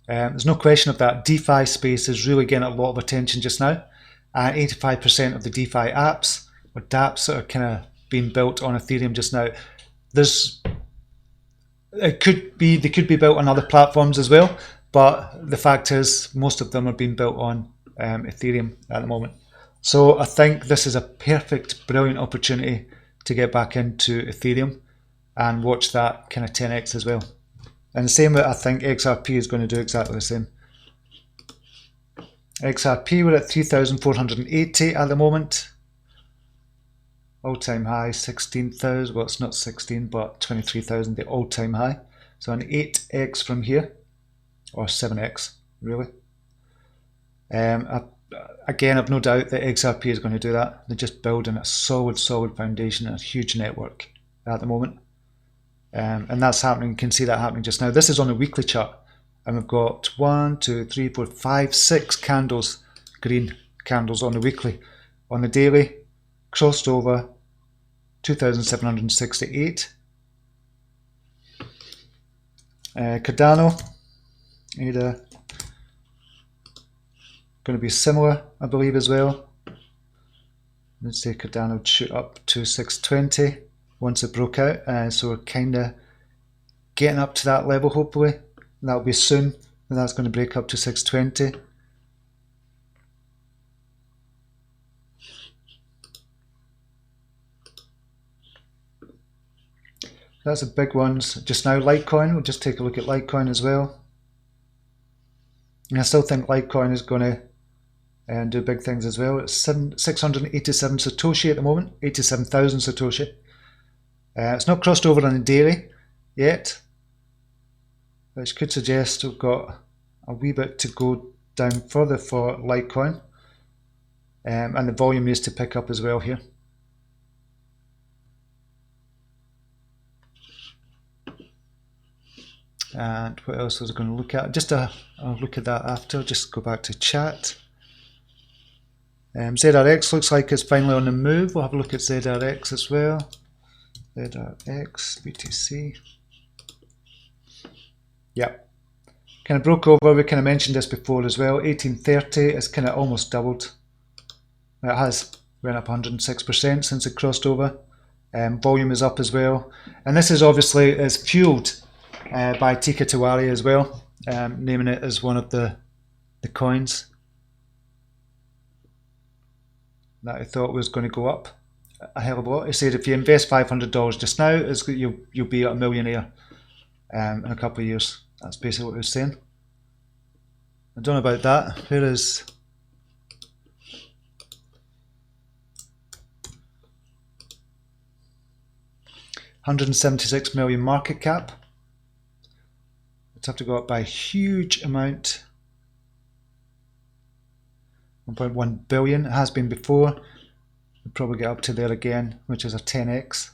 There's no question of that. DeFi space is really getting a lot of attention just now. 85% of the DeFi apps or dApps that are kind of being built on Ethereum just now. They could be built on other platforms as well, but the fact is most of them are being built on Ethereum at the moment. So I think this is a perfect, brilliant opportunity to get back into Ethereum and watch that kind of 10x as well. And the same way, I think XRP is going to do exactly the same. XRP, we're at 3,480 at the moment. All-time high, 16,000. Well, it's not 16, but 23,000, the all-time high. So an 8x from here, or 7x, really. Again, I've no doubt that XRP is going to do that. They're just building a solid foundation and a huge network at the moment. And that's happening. You can see that happening just now. This is on a weekly chart, and we've got 1, 2, 3, 4, 5, 6 candles, green candles on the weekly. On the daily, crossed over 2,768. Cardano, ADA, going to be similar, I believe, as well. Let's say Cardano would shoot up to 620 once it broke out. So we're kind of getting up to that level, hopefully. That'll be soon, and that's going to break up to 620. That's the big ones. Just now, Litecoin, we'll just take a look at Litecoin as well. And I still think Litecoin is going to do big things as well. It's 687 Satoshi at the moment, 87,000 Satoshi. It's not crossed over on the daily yet, which could suggest we've got a wee bit to go down further for Litecoin. And the volume needs to pick up as well here. And what else was I going to look at? I'll look at that after. Just go back to chat. ZRX looks like it's finally on the move. We'll have a look at ZRX as well. ZRX, BTC. Yep. Kind of broke over. We kind of mentioned this before as well. 1830 is kind of almost doubled. It has went up 106% since it crossed over. Volume is up as well. And this is obviously fueled by Tika Tiwari as well, naming it as one of the coins that I thought was going to go up a hell of a lot. He said if you invest $500 just now, you'll be a millionaire in a couple of years. That's basically what he was saying. I don't know about that. Where is... $176 million market cap. It's have to go up by a huge amount. 1.1 billion. It has been before. We'll probably get up to there again, which is a 10x.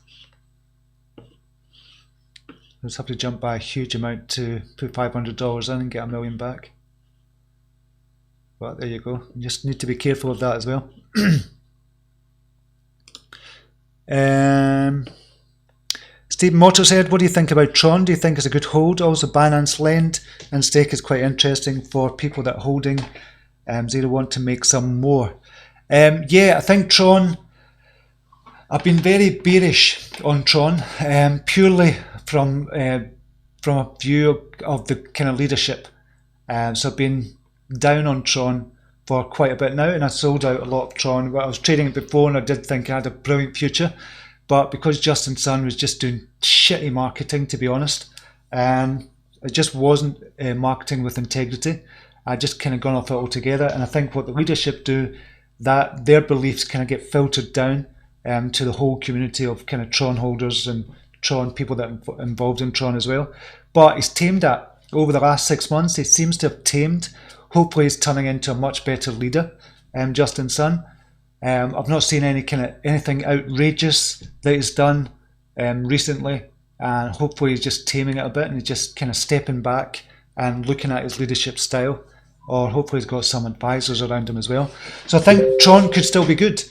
We'll just have to jump by a huge amount to put $500 in and get $1 million back. But there you go. You just need to be careful of that as well. Stephen Motorhead, what do you think about Tron? Do you think it's a good hold? Also, Binance Lend and Stake is quite interesting for people that are holding. Zero want to make some more. Yeah, I think Tron, I've been very bearish on Tron, purely from a view of the kind of leadership. So I've been down on Tron for quite a bit now, and I sold out a lot of Tron. I was trading it before and I did think I had a brilliant future, but because Justin Sun was just doing shitty marketing, to be honest, it just wasn't marketing with integrity. I just kind of gone off it altogether, and I think what the leadership do, that their beliefs kind of get filtered down to the whole community of kind of Tron holders and Tron people that are involved in Tron as well. But he's tamed that over the last 6 months. He seems to have tamed. Hopefully he's turning into a much better leader, Justin Sun. I've not seen anything outrageous that he's done recently, and hopefully he's just taming it a bit and he's just kind of stepping back and looking at his leadership style, or hopefully he's got some advisors around him as well. So I think Tron could still be good.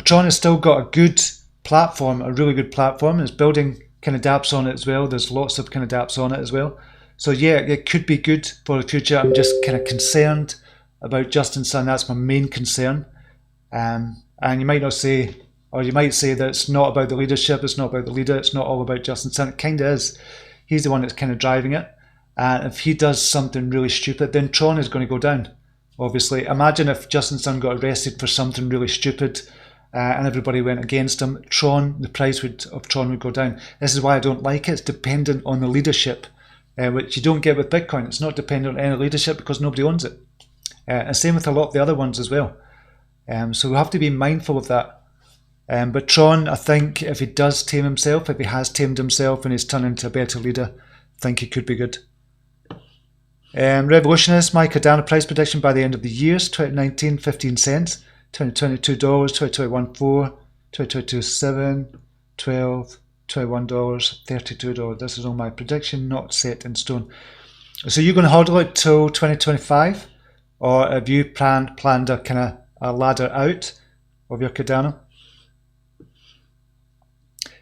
Tron has still got a good platform, a really good platform. It's building kind of dApps on it as well. There's lots of kind of dApps on it as well. So yeah, it could be good for the future. I'm just kind of concerned about Justin Sun. That's my main concern. And you might not say, or you might say that it's not about the leadership, it's not about the leader, it's not all about Justin Sun. It kind of is. He's the one that's kind of driving it. And if he does something really stupid, then Tron is going to go down, obviously. Imagine if Justin Sun got arrested for something really stupid and everybody went against him. The price of Tron would go down. This is why I don't like it. It's dependent on the leadership, which you don't get with Bitcoin. It's not dependent on any leadership because nobody owns it. And same with a lot of the other ones as well. So we have to be mindful of that. But Tron, I think if he does tame himself, if he has tamed himself and he's turned into a better leader, I think he could be good. Revolutionist, my Cardano price prediction by the end of the year is 2019, 15 cents, 2022 dollars, 2021 4, 2022 7, 12, $21, $32. This is all my prediction, not set in stone. So you're going to hodl it till 2025, or have you planned a kind of a ladder out of your Cardano?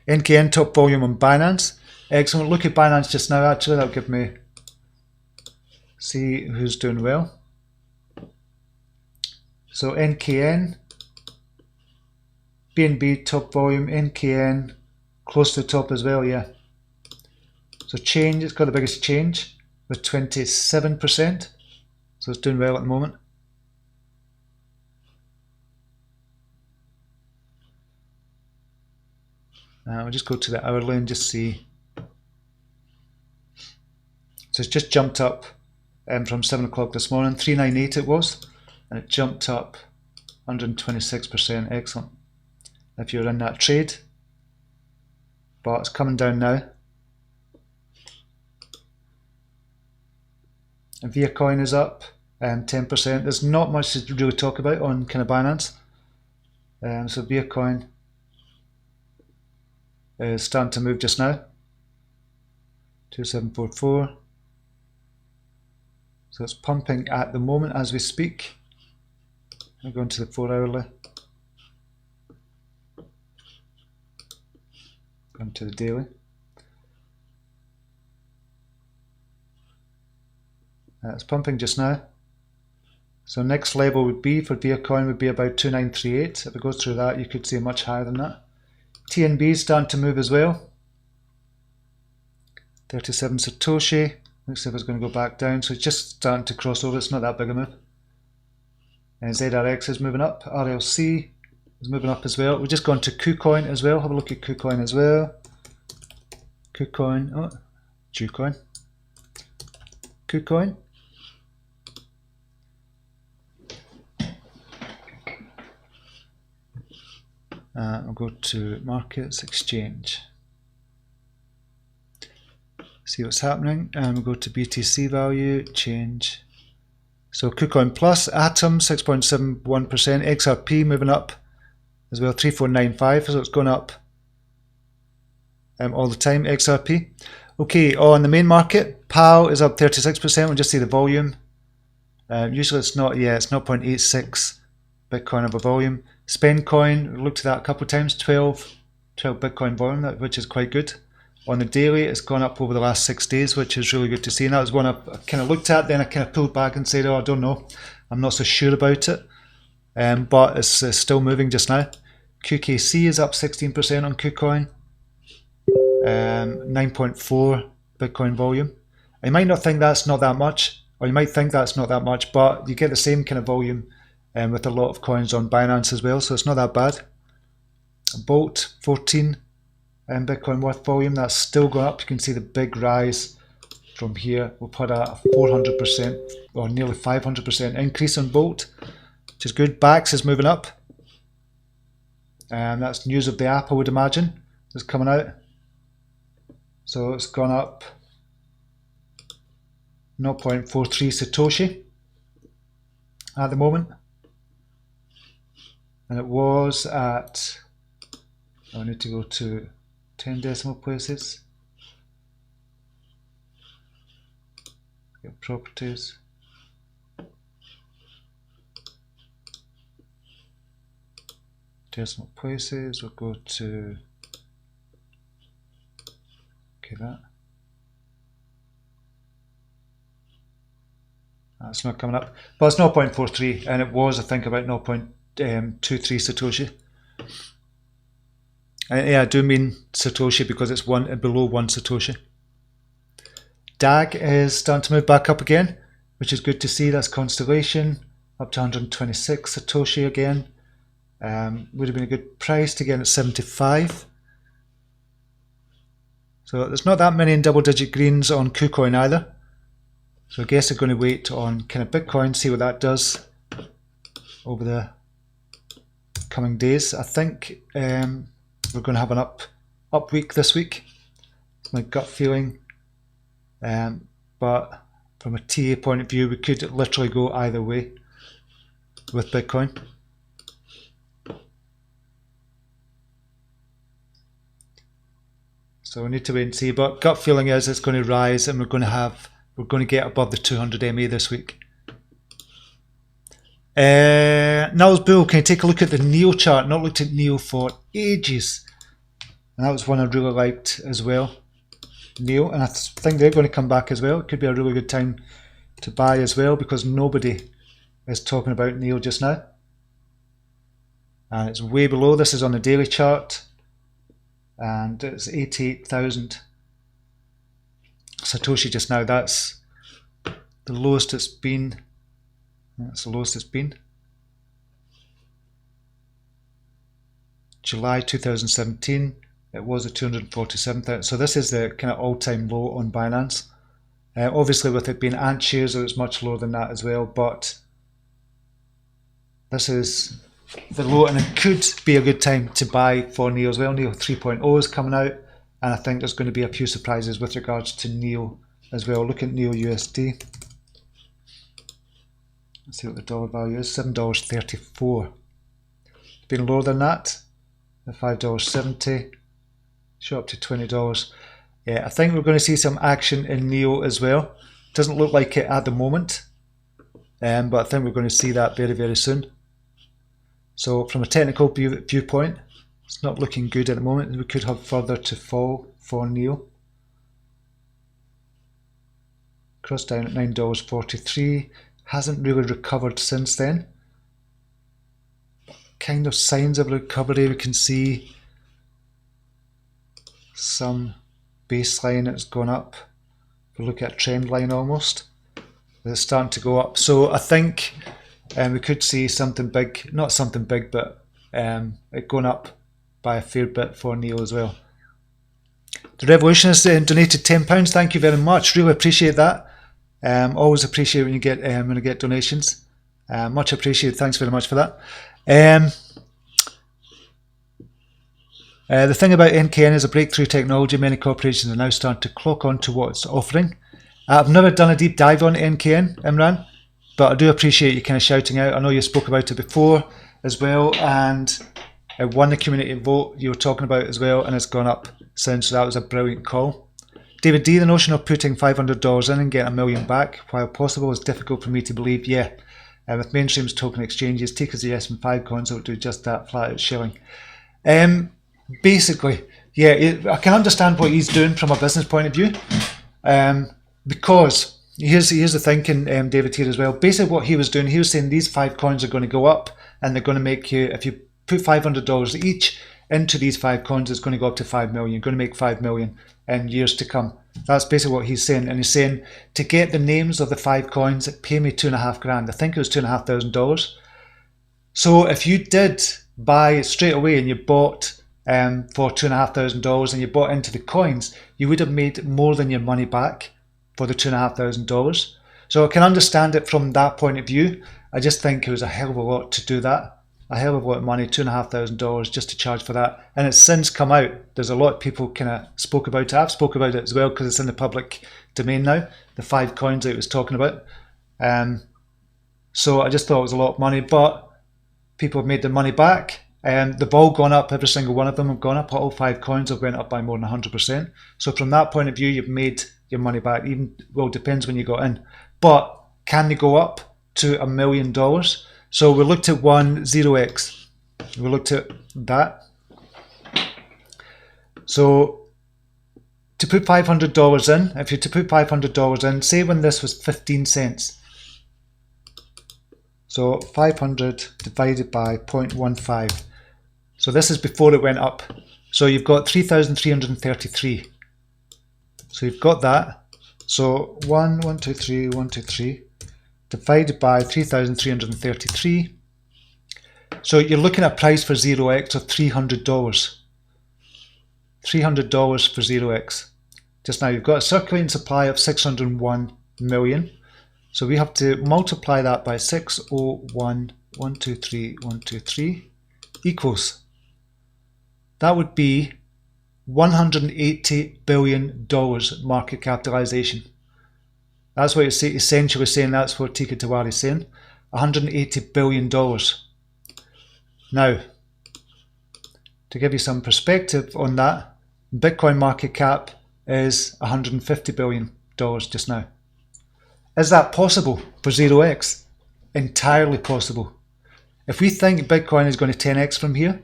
NKN top volume on Binance. Excellent. Look at Binance just now. Actually, that'll give me, see who's doing well. So NKN, BNB top volume, NKN close to the top as well, yeah. So change, it's got the biggest change with 27%. So it's doing well at the moment. We'll just go to the hourly and just see. So it's just jumped up from 7 o'clock this morning, 398 it was, and it jumped up 126%. Excellent. If you're in that trade, but it's coming down now. And Viacoin is up 10%. There's not much to really talk about on kind of Binance. So Viacoin is starting to move just now. 2744. So it's pumping at the moment as we speak. I'm going to the 4 hourly. Going to the daily. It's pumping just now. So next level would be for Viacoin would be about 2938. If it goes through that, you could see much higher than that. TNB is starting to move as well. 37 Satoshi. Looks like it's going to go back down. So it's just starting to cross over. It's not that big a move. And ZRX is moving up. RLC is moving up as well. We've just gone to KuCoin as well. Have a look at KuCoin as well. KuCoin. Oh, Jucoin. KuCoin. I'll go to Markets, Exchange. See what's happening. And we'll go to BTC value, change. So KuCoin Plus, Atom 6.71%, XRP moving up as well, 3495, so it's going up all the time, XRP. Okay, on the main market, PAL is up 36%, we'll just see the volume. Usually it's not, yeah, it's 0.86 Bitcoin of a volume. Spend coin, we looked at that a couple of times, 12 Bitcoin volume, which is quite good. On the daily, it's gone up over the last 6 days, which is really good to see. And that was one I kind of looked at, then I kind of pulled back and said, oh, I don't know. I'm not so sure about it. But it's still moving just now. QKC is up 16% on KuCoin. 9.4 Bitcoin volume. You might not think that's not that much, or you might think that's not that much, but you get the same kind of volume with a lot of coins on Binance as well, so it's not that bad. Bolt, 14 Bitcoin worth volume, that's still going up. You can see the big rise from here. We've had a 400% or nearly 500% increase on Bolt, which is good. Bax is moving up. That's news of the app, I would imagine, is coming out. So it's gone up 0.43 Satoshi at the moment. And it was at, I need to go to 10 decimal places. Get properties. Decimal places, we'll go to, okay, that's not coming up, but it's 0.43 and it was, I think, about 0.23 Satoshi. And yeah, I do mean Satoshi because it's below 1 Satoshi. DAG is starting to move back up again, which is good to see. That's Constellation up to 126 Satoshi again. Would have been a good price to get at 75. So there's not that many in double-digit greens on KuCoin either. So I guess I'm going to wait on kind of Bitcoin, see what that does over the coming days. I think we're going to have an up week this week. It's my gut feeling. But from a TA point of view, we could literally go either way with Bitcoin. So we need to wait and see, but gut feeling is it's going to rise and we're going to get above the 200 MA this week. Nels Bull, can you take a look at the NEO chart? Not looked at NEO for ages. And that was one I really liked as well. NEO, and I think they're going to come back as well. It could be a really good time to buy as well because nobody is talking about NEO just now. And it's way below. This is on the daily chart. And it's 88,000 Satoshi just now. That's the lowest it's been. That's the lowest it's been. July 2017, it was at 247,000. So this is the kind of all-time low on Binance. Obviously, with it being Ant shares, it's much lower than that as well. But this is the low, and it could be a good time to buy for NEO as well. NEO 3.0 is coming out, and I think there's going to be a few surprises with regards to NEO as well. Look at NEO USD. Let's see what the dollar value is. $7.34. It's been lower than that. At $5.70. Show up to $20. Yeah, I think we're going to see some action in NEO as well. Doesn't look like it at the moment, but I think we're going to see that very, very soon. So from a technical viewpoint, it's not looking good at the moment. We could have further to fall for NEO. Crossed down at $9.43. Hasn't really recovered since then. Kind of signs of recovery. We can see some baseline that's gone up. If we look at a trend line almost, it's starting to go up. So I think we could see something big, not something big, but it going up by a fair bit for NEO as well. The Revolutionist donated £10. Thank you very much. Really appreciate that. Always appreciate when you get donations. Much appreciated. Thanks very much for that. The thing about NKN is a breakthrough technology. Many corporations are now starting to clock on to what it's offering. I've never done a deep dive on NKN, Imran, but I do appreciate you kind of shouting out. I know you spoke about it before as well, and it won the community vote you were talking about as well, and it's gone up since. So that was a brilliant call. David D, the notion of putting $500 in and getting $1 million back, while possible, is difficult for me to believe. Yeah, with mainstream token exchanges, take as a yes and 5 coins, it would do just that, flat out shilling. Basically, yeah, I can understand what he's doing from a business point of view, because here's the thinking, David here as well. Basically, what he was doing, he was saying these 5 coins are going to go up, and they're going to make you, if you put $500 each into these 5 coins, it's going to go up to 5 million. You're going to make 5 million in years to come. That's basically what he's saying. And he's saying, to get the names of the 5 coins, pay me $2,500. I think it was $2,500. So if you did buy straight away and you bought for $2,500 and you bought into the coins, you would have made more than your money back for the $2,500. So I can understand it from that point of view. I just think it was a hell of a lot to do that. A hell of a lot of money, $2,500 just to charge for that. And it's since come out. There's a lot of people kind of spoke about it. I've spoke about it as well because it's in the public domain now, the 5 coins that it was talking about. So I just thought it was a lot of money, but people have made their money back. They've all gone up, every single one of them have gone up. All 5 coins have went up by more than 100%. So from that point of view, you've made your money back. Even, well, it depends when you got in. But can they go up to $1 million? So we looked at 0x. We looked at that. So to put $500 in, if you're to put $500 in, say when this was 15 cents. So 500 divided by 0.15. So this is before it went up. So you've got 3,333. So you've got that. So 1, 1, 2, 3, 1, 2, 3. Divided by 3,333. So you're looking at a price for 0x of $300. $300 for 0x. Just now you've got a circulating supply of 601 million. So we have to multiply that by 601,123,123 equals. That would be $180 billion market capitalization. That's what it's essentially saying. That's what Tika Tiwari is saying. $180 billion. Now, to give you some perspective on that, Bitcoin market cap is $150 billion just now. Is that possible for 0x? Entirely possible. If we think Bitcoin is going to 10x from here,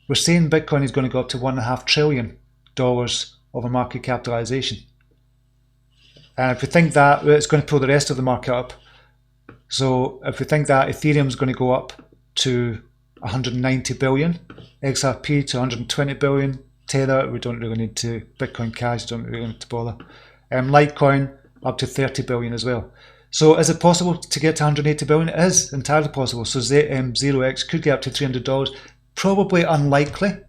we're saying Bitcoin is going to go up to $1.5 trillion of a market capitalization. And if we think that, it's going to pull the rest of the market up. So if we think that Ethereum is going to go up to 190 billion, XRP to 120 billion, Tether, we don't really need to, Bitcoin Cash, don't really need to bother. Litecoin up to 30 billion as well. So is it possible to get to 180 billion? It is entirely possible. So 0x could get up to $300. Probably unlikely,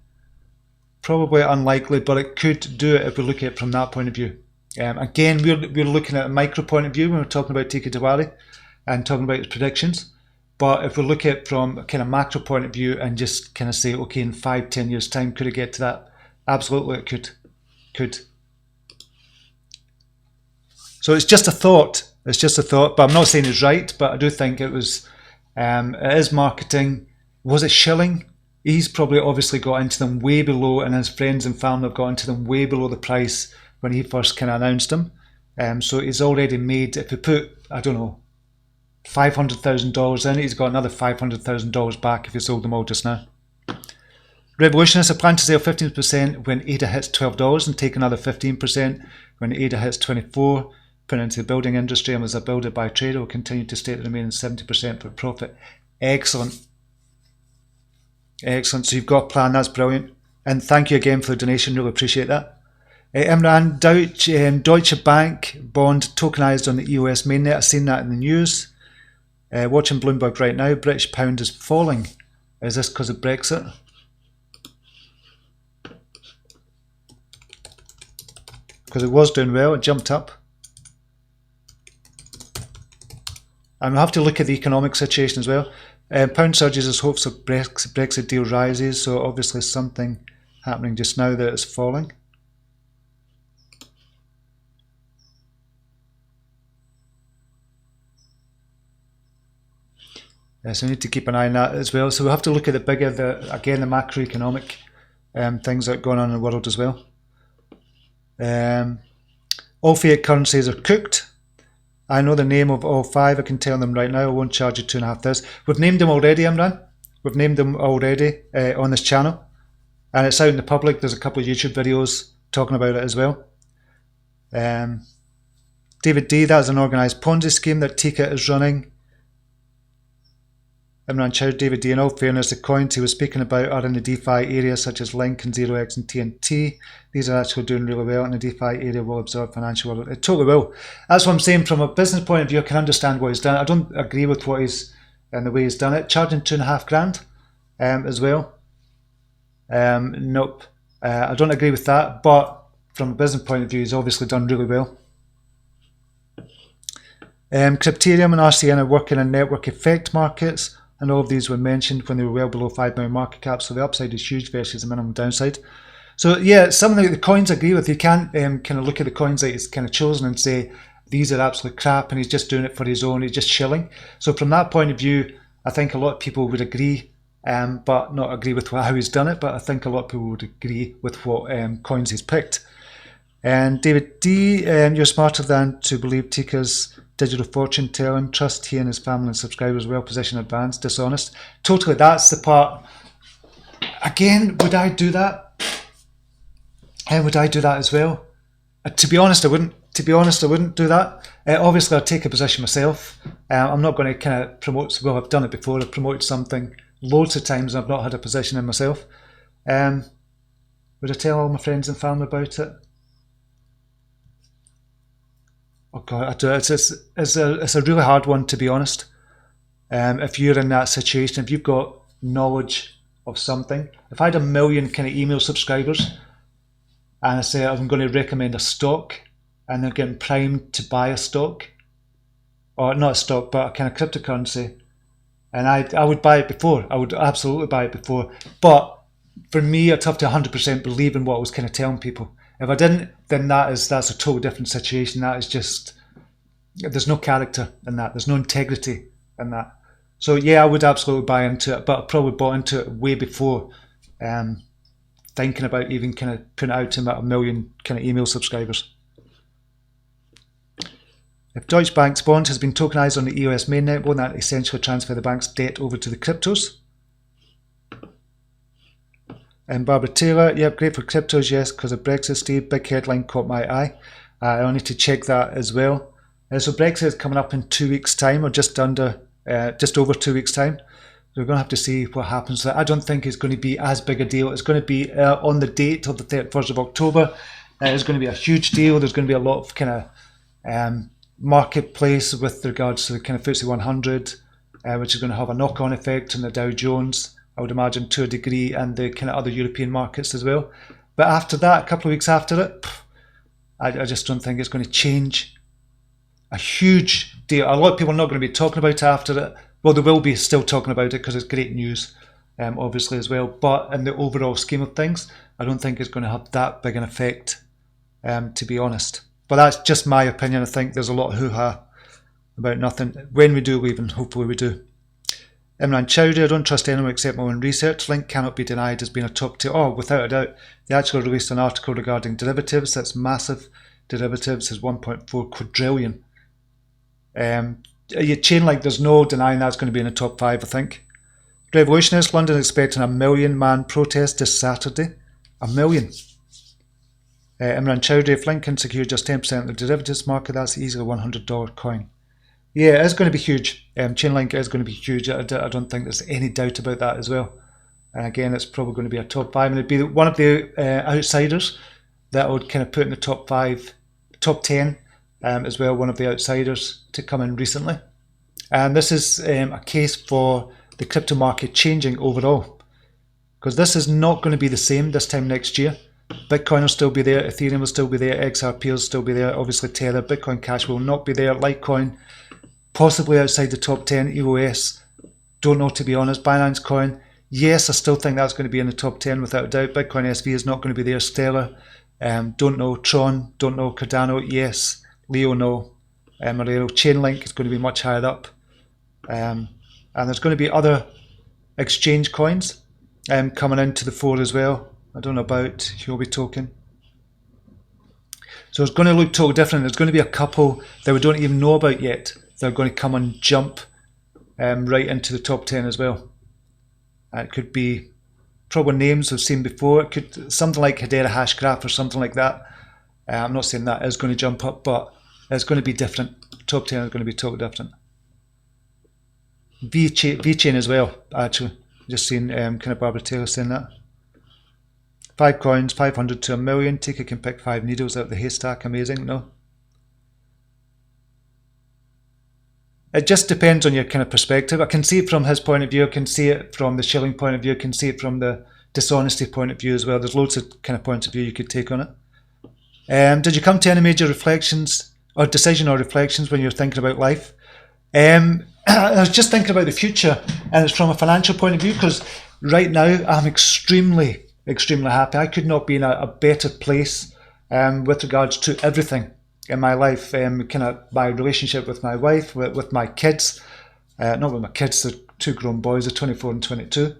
but it could do it if we look at it from that point of view. Again, we're looking at a micro point of view when we're talking about Tika Tiwari and talking about his predictions. But if we look at it from a kind of macro point of view and just kind of say, okay, in 5-10 years' time, could it get to that? Absolutely, it could. So it's just a thought. It's just a thought, but I'm not saying it's right. But I do think it was. It is marketing. Was it shilling? He's probably obviously got into them way below, and his friends and family have got into them way below the price when he first kind of announced them. So he's already made, if you put, I don't know, $500,000 in it, he's got another $500,000 back if he sold them all just now. Revolutionists, I plan to sell 15% when ADA hits $12 and take another 15% when ADA hits 24. Put into the building industry, and as a builder by trade, I will continue to stay at the remaining 70% for profit. Excellent. Excellent. So you've got a plan, that's brilliant. And thank you again for the donation, really appreciate that. Imran, Deutsche Bank bond tokenized on the EOS mainnet. I've seen that in the news. Watching Bloomberg right now, British pound is falling. Is this because of Brexit? Because it was doing well, it jumped up. And we'll have to look at the economic situation as well. Pound surges as hopes of Brexit deal rises, so obviously something happening just now that is falling. So we need to keep an eye on that as well. So we'll have to look at the bigger, the macroeconomic things that are going on in the world as well. All fiat currencies are cooked. I know the name of all 5. I can tell them right now. I won't charge you $2.5. We've named them already, Imran. We've named them already on this channel. And it's out in the public. There's a couple of YouTube videos talking about it as well. David D, that is an organised Ponzi scheme that Tika is running. Imran Chow, David D, in all fairness, the coins he was speaking about are in the DeFi area such as Link and 0x and TNT. These are actually doing really well, and the DeFi area will absorb financial world. It totally will. That's what I'm saying. From a business point of view, I can understand what he's done. I don't agree with what he's and the way he's done it. Charging $2.5 as well. Nope. I don't agree with that, but from a business point of view, he's obviously done really well. Crypterium and RCN are working in network effect markets, and all of these were mentioned when they were well below 5 million market cap, so the upside is huge versus the minimum downside. So yeah, some of the coins I agree with. You can't kind of look at the coins that he's kind of chosen and say these are absolute crap and he's just doing it for his own, he's just shilling. So from that point of view, I think a lot of people would agree, but not agree with how he's done it, but I think a lot of people would agree with what coins he's picked. And David D, you're smarter than to believe Tika's digital fortune telling. Trust he and his family and subscribers well positioned, advanced, dishonest. Totally, that's the part. Again, would I do that? And would I do that as well? To be honest, I wouldn't. To be honest, I wouldn't do that. Obviously, I'd take a position myself. I'm not going to kind of promote. Well, I've done it before. I've promoted something loads of times and I've not had a position in myself. Would I tell all my friends and family about it? Oh God, I do. It's a really hard one, to be honest. If you're in that situation, if you've got knowledge of something, if I had 1 million kind of email subscribers, and I say I'm going to recommend a stock, and they're getting primed to buy a stock, or not a stock, but a kind of cryptocurrency, and I would buy it before. I would absolutely buy it before. But for me, I'd have to 100% believe in what I was kind of telling people. If I didn't, then that's a totally different situation. That is just, there's no character in that. There's no integrity in that. So yeah, I would absolutely buy into it, but I probably bought into it way before thinking about even kind of putting it out to about 1 million kind of email subscribers. If Deutsche Bank's bond has been tokenized on the EOS mainnet, won't that essentially transfer the bank's debt over to the cryptos? And Barbara Taylor, yep, great for cryptos, yes, because of Brexit, Steve. Big headline caught my eye. I'll need to check that as well. So Brexit is coming up in 2 weeks' time, or just over 2 weeks' time. So we're going to have to see what happens. I don't think it's going to be as big a deal. It's going to be on the date of the 31st of October. It's going to be a huge deal. There's going to be a lot of kind of marketplace with regards to the kind of FTSE 100, which is going to have a knock-on effect on the Dow Jones, I would imagine, to a degree, and the kind of other European markets as well. But after that, a couple of weeks after it, I just don't think it's going to change a huge deal. A lot of people are not going to be talking about it after it. Well, they will be still talking about it because it's great news, obviously, as well. But in the overall scheme of things, I don't think it's going to have that big an effect, to be honest. But that's just my opinion. I think there's a lot of hoo-ha about nothing. When we do leave, and hopefully we do. Imran Chowdhury, I don't trust anyone except my own research. Link cannot be denied as being a top tier. Oh, without a doubt. They actually released an article regarding derivatives. That's massive. Derivatives is 1.4 quadrillion. Chainlink, there's no denying that's going to be in the top 5, I think. Revolutionists, London expecting 1 million man protest this Saturday. 1 million. Imran Chowdhury, if Link can secure just 10% of the derivatives market, that's easily a $100 coin. Yeah, it's going to be huge. Chainlink is going to be huge. I don't think there's any doubt about that as well. And again, it's probably going to be a top 5. And it'd be one of the outsiders that I would kind of put in the top 5, top 10 as well, one of the outsiders to come in recently. And this is a case for the crypto market changing overall. Because this is not going to be the same this time next year. Bitcoin will still be there, Ethereum will still be there, XRP will still be there, obviously Tether, Bitcoin Cash will not be there, Litecoin, possibly outside the top 10, EOS, don't know to be honest, Binance Coin, yes, I still think that's going to be in the top 10 without a doubt, Bitcoin SV is not going to be there, Stellar, don't know, Tron, don't know, Cardano, yes, Leo, no, Monero, Chainlink is going to be much higher up, and there's going to be other exchange coins coming into the fore as well. I don't know about Huobi token. So it's going to look totally different. There's going to be a couple that we don't even know about yet that are going to come and jump right into the top 10 as well. It could be probably names we've seen before. It could something like Hedera Hashgraph or something like that. I'm not saying that is going to jump up, but it's going to be different. Top 10 is going to be totally different. VeChain as well, actually. Just seen kind of Barbara Taylor saying that. 5 coins, 500 to 1 million. Tika can pick 5 needles out of the haystack. Amazing, no? It just depends on your kind of perspective. I can see it from his point of view. I can see it from the shilling point of view. I can see it from the dishonesty point of view as well. There's loads of kind of points of view you could take on it. Did you come to any major reflections or decision or reflections when you're thinking about life? I was just thinking about the future, and it's from a financial point of view, because right now I'm extremely happy. I could not be in a better place with regards to everything in my life. Kind of my relationship with my wife, with my kids, not with my kids, they're 2 grown boys, they're 24 and 22,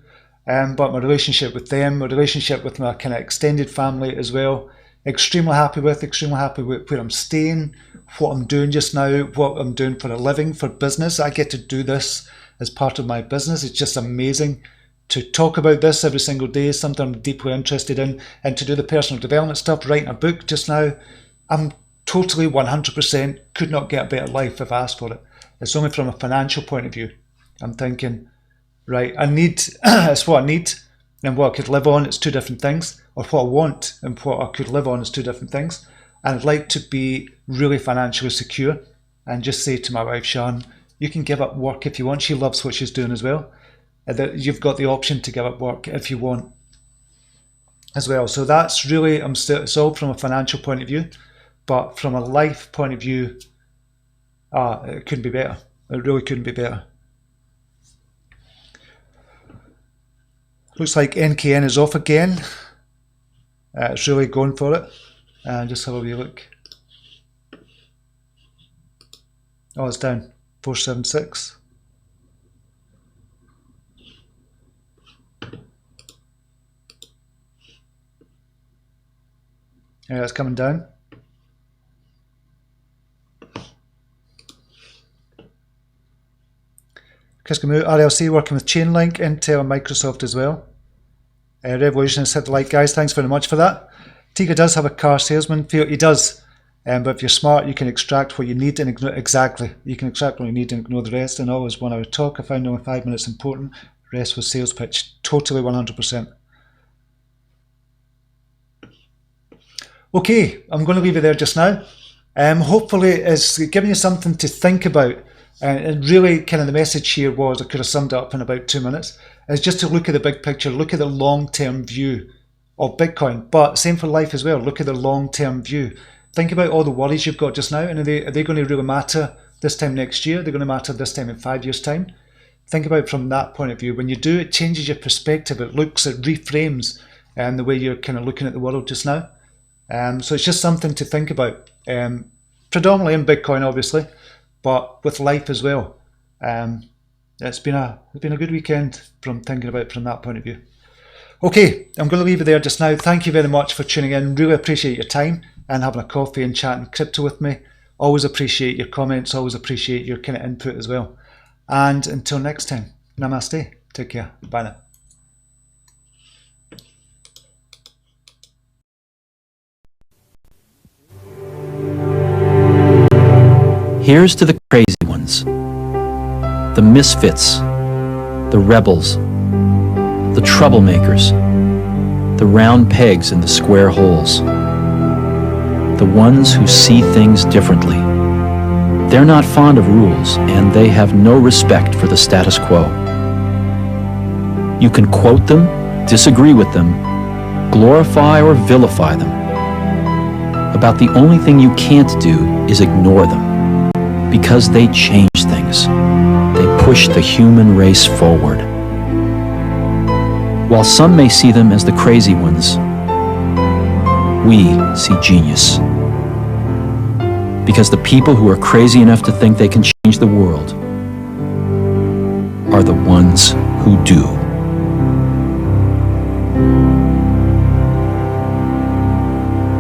but my relationship with them, my relationship with my kind of extended family as well. Extremely happy with where I'm staying, what I'm doing just now, what I'm doing for a living, for business. I get to do this as part of my business. It's just amazing to talk about this every single day, something I'm deeply interested in, and to do the personal development stuff, writing a book just now. I'm totally 100% could not get a better life if I asked for it. It's only from a financial point of view. I'm thinking, right, I need, it's what I need, and what I could live on, it's 2 different things. Or what I want and what I could live on is 2 different things. And I'd like to be really financially secure and just say to my wife, Sharon, you can give up work if you want. She loves what she's doing as well. You've got the option to give up work if you want as well. So that's really, it's all from a financial point of view, but from a life point of view, it couldn't be better. It really couldn't be better. Looks like NKN is off again. It's really going for it. Just have a wee look. Oh, it's down 476. Yeah, it's coming down. Kiskamoo, RLC working with Chainlink, Intel and Microsoft as well. Revolution has hit the like, guys. Thanks very much for that. Tika does have a car salesman feel. He does. But if you're smart, you can extract what you need and ignore. Exactly. You can extract what you need and ignore the rest. And always 1 hour talk. I found only 5 minutes important. The rest was sales pitch. Totally 100%. Okay, I'm going to leave it there just now. Hopefully it's giving you something to think about. And really kind of the message here was, I could have summed it up in about 2 minutes, is just to look at the big picture, look at the long-term view of Bitcoin. But same for life as well, look at the long-term view. Think about all the worries you've got just now, and are they going to really matter this time next year? They're going to matter this time in 5 years' time? Think about it from that point of view. When you do, it changes your perspective. It reframes the way you're kind of looking at the world just now. So it's just something to think about, predominantly in Bitcoin, obviously, but with life as well. It's been a good weekend from thinking about it from that point of view. Okay, I'm going to leave it there just now. Thank you very much for tuning in. Really appreciate your time and having a coffee and chatting crypto with me. Always appreciate your comments. Always appreciate your kind of input as well. And until next time, namaste. Take care. Bye now. Here's to the crazy ones, the misfits, the rebels, the troublemakers, the round pegs in the square holes, the ones who see things differently. They're not fond of rules, and they have no respect for the status quo. You can quote them, disagree with them, glorify or vilify them. About the only thing you can't do is ignore them. Because they change things. They push the human race forward. While some may see them as the crazy ones, we see genius. Because the people who are crazy enough to think they can change the world are the ones who do.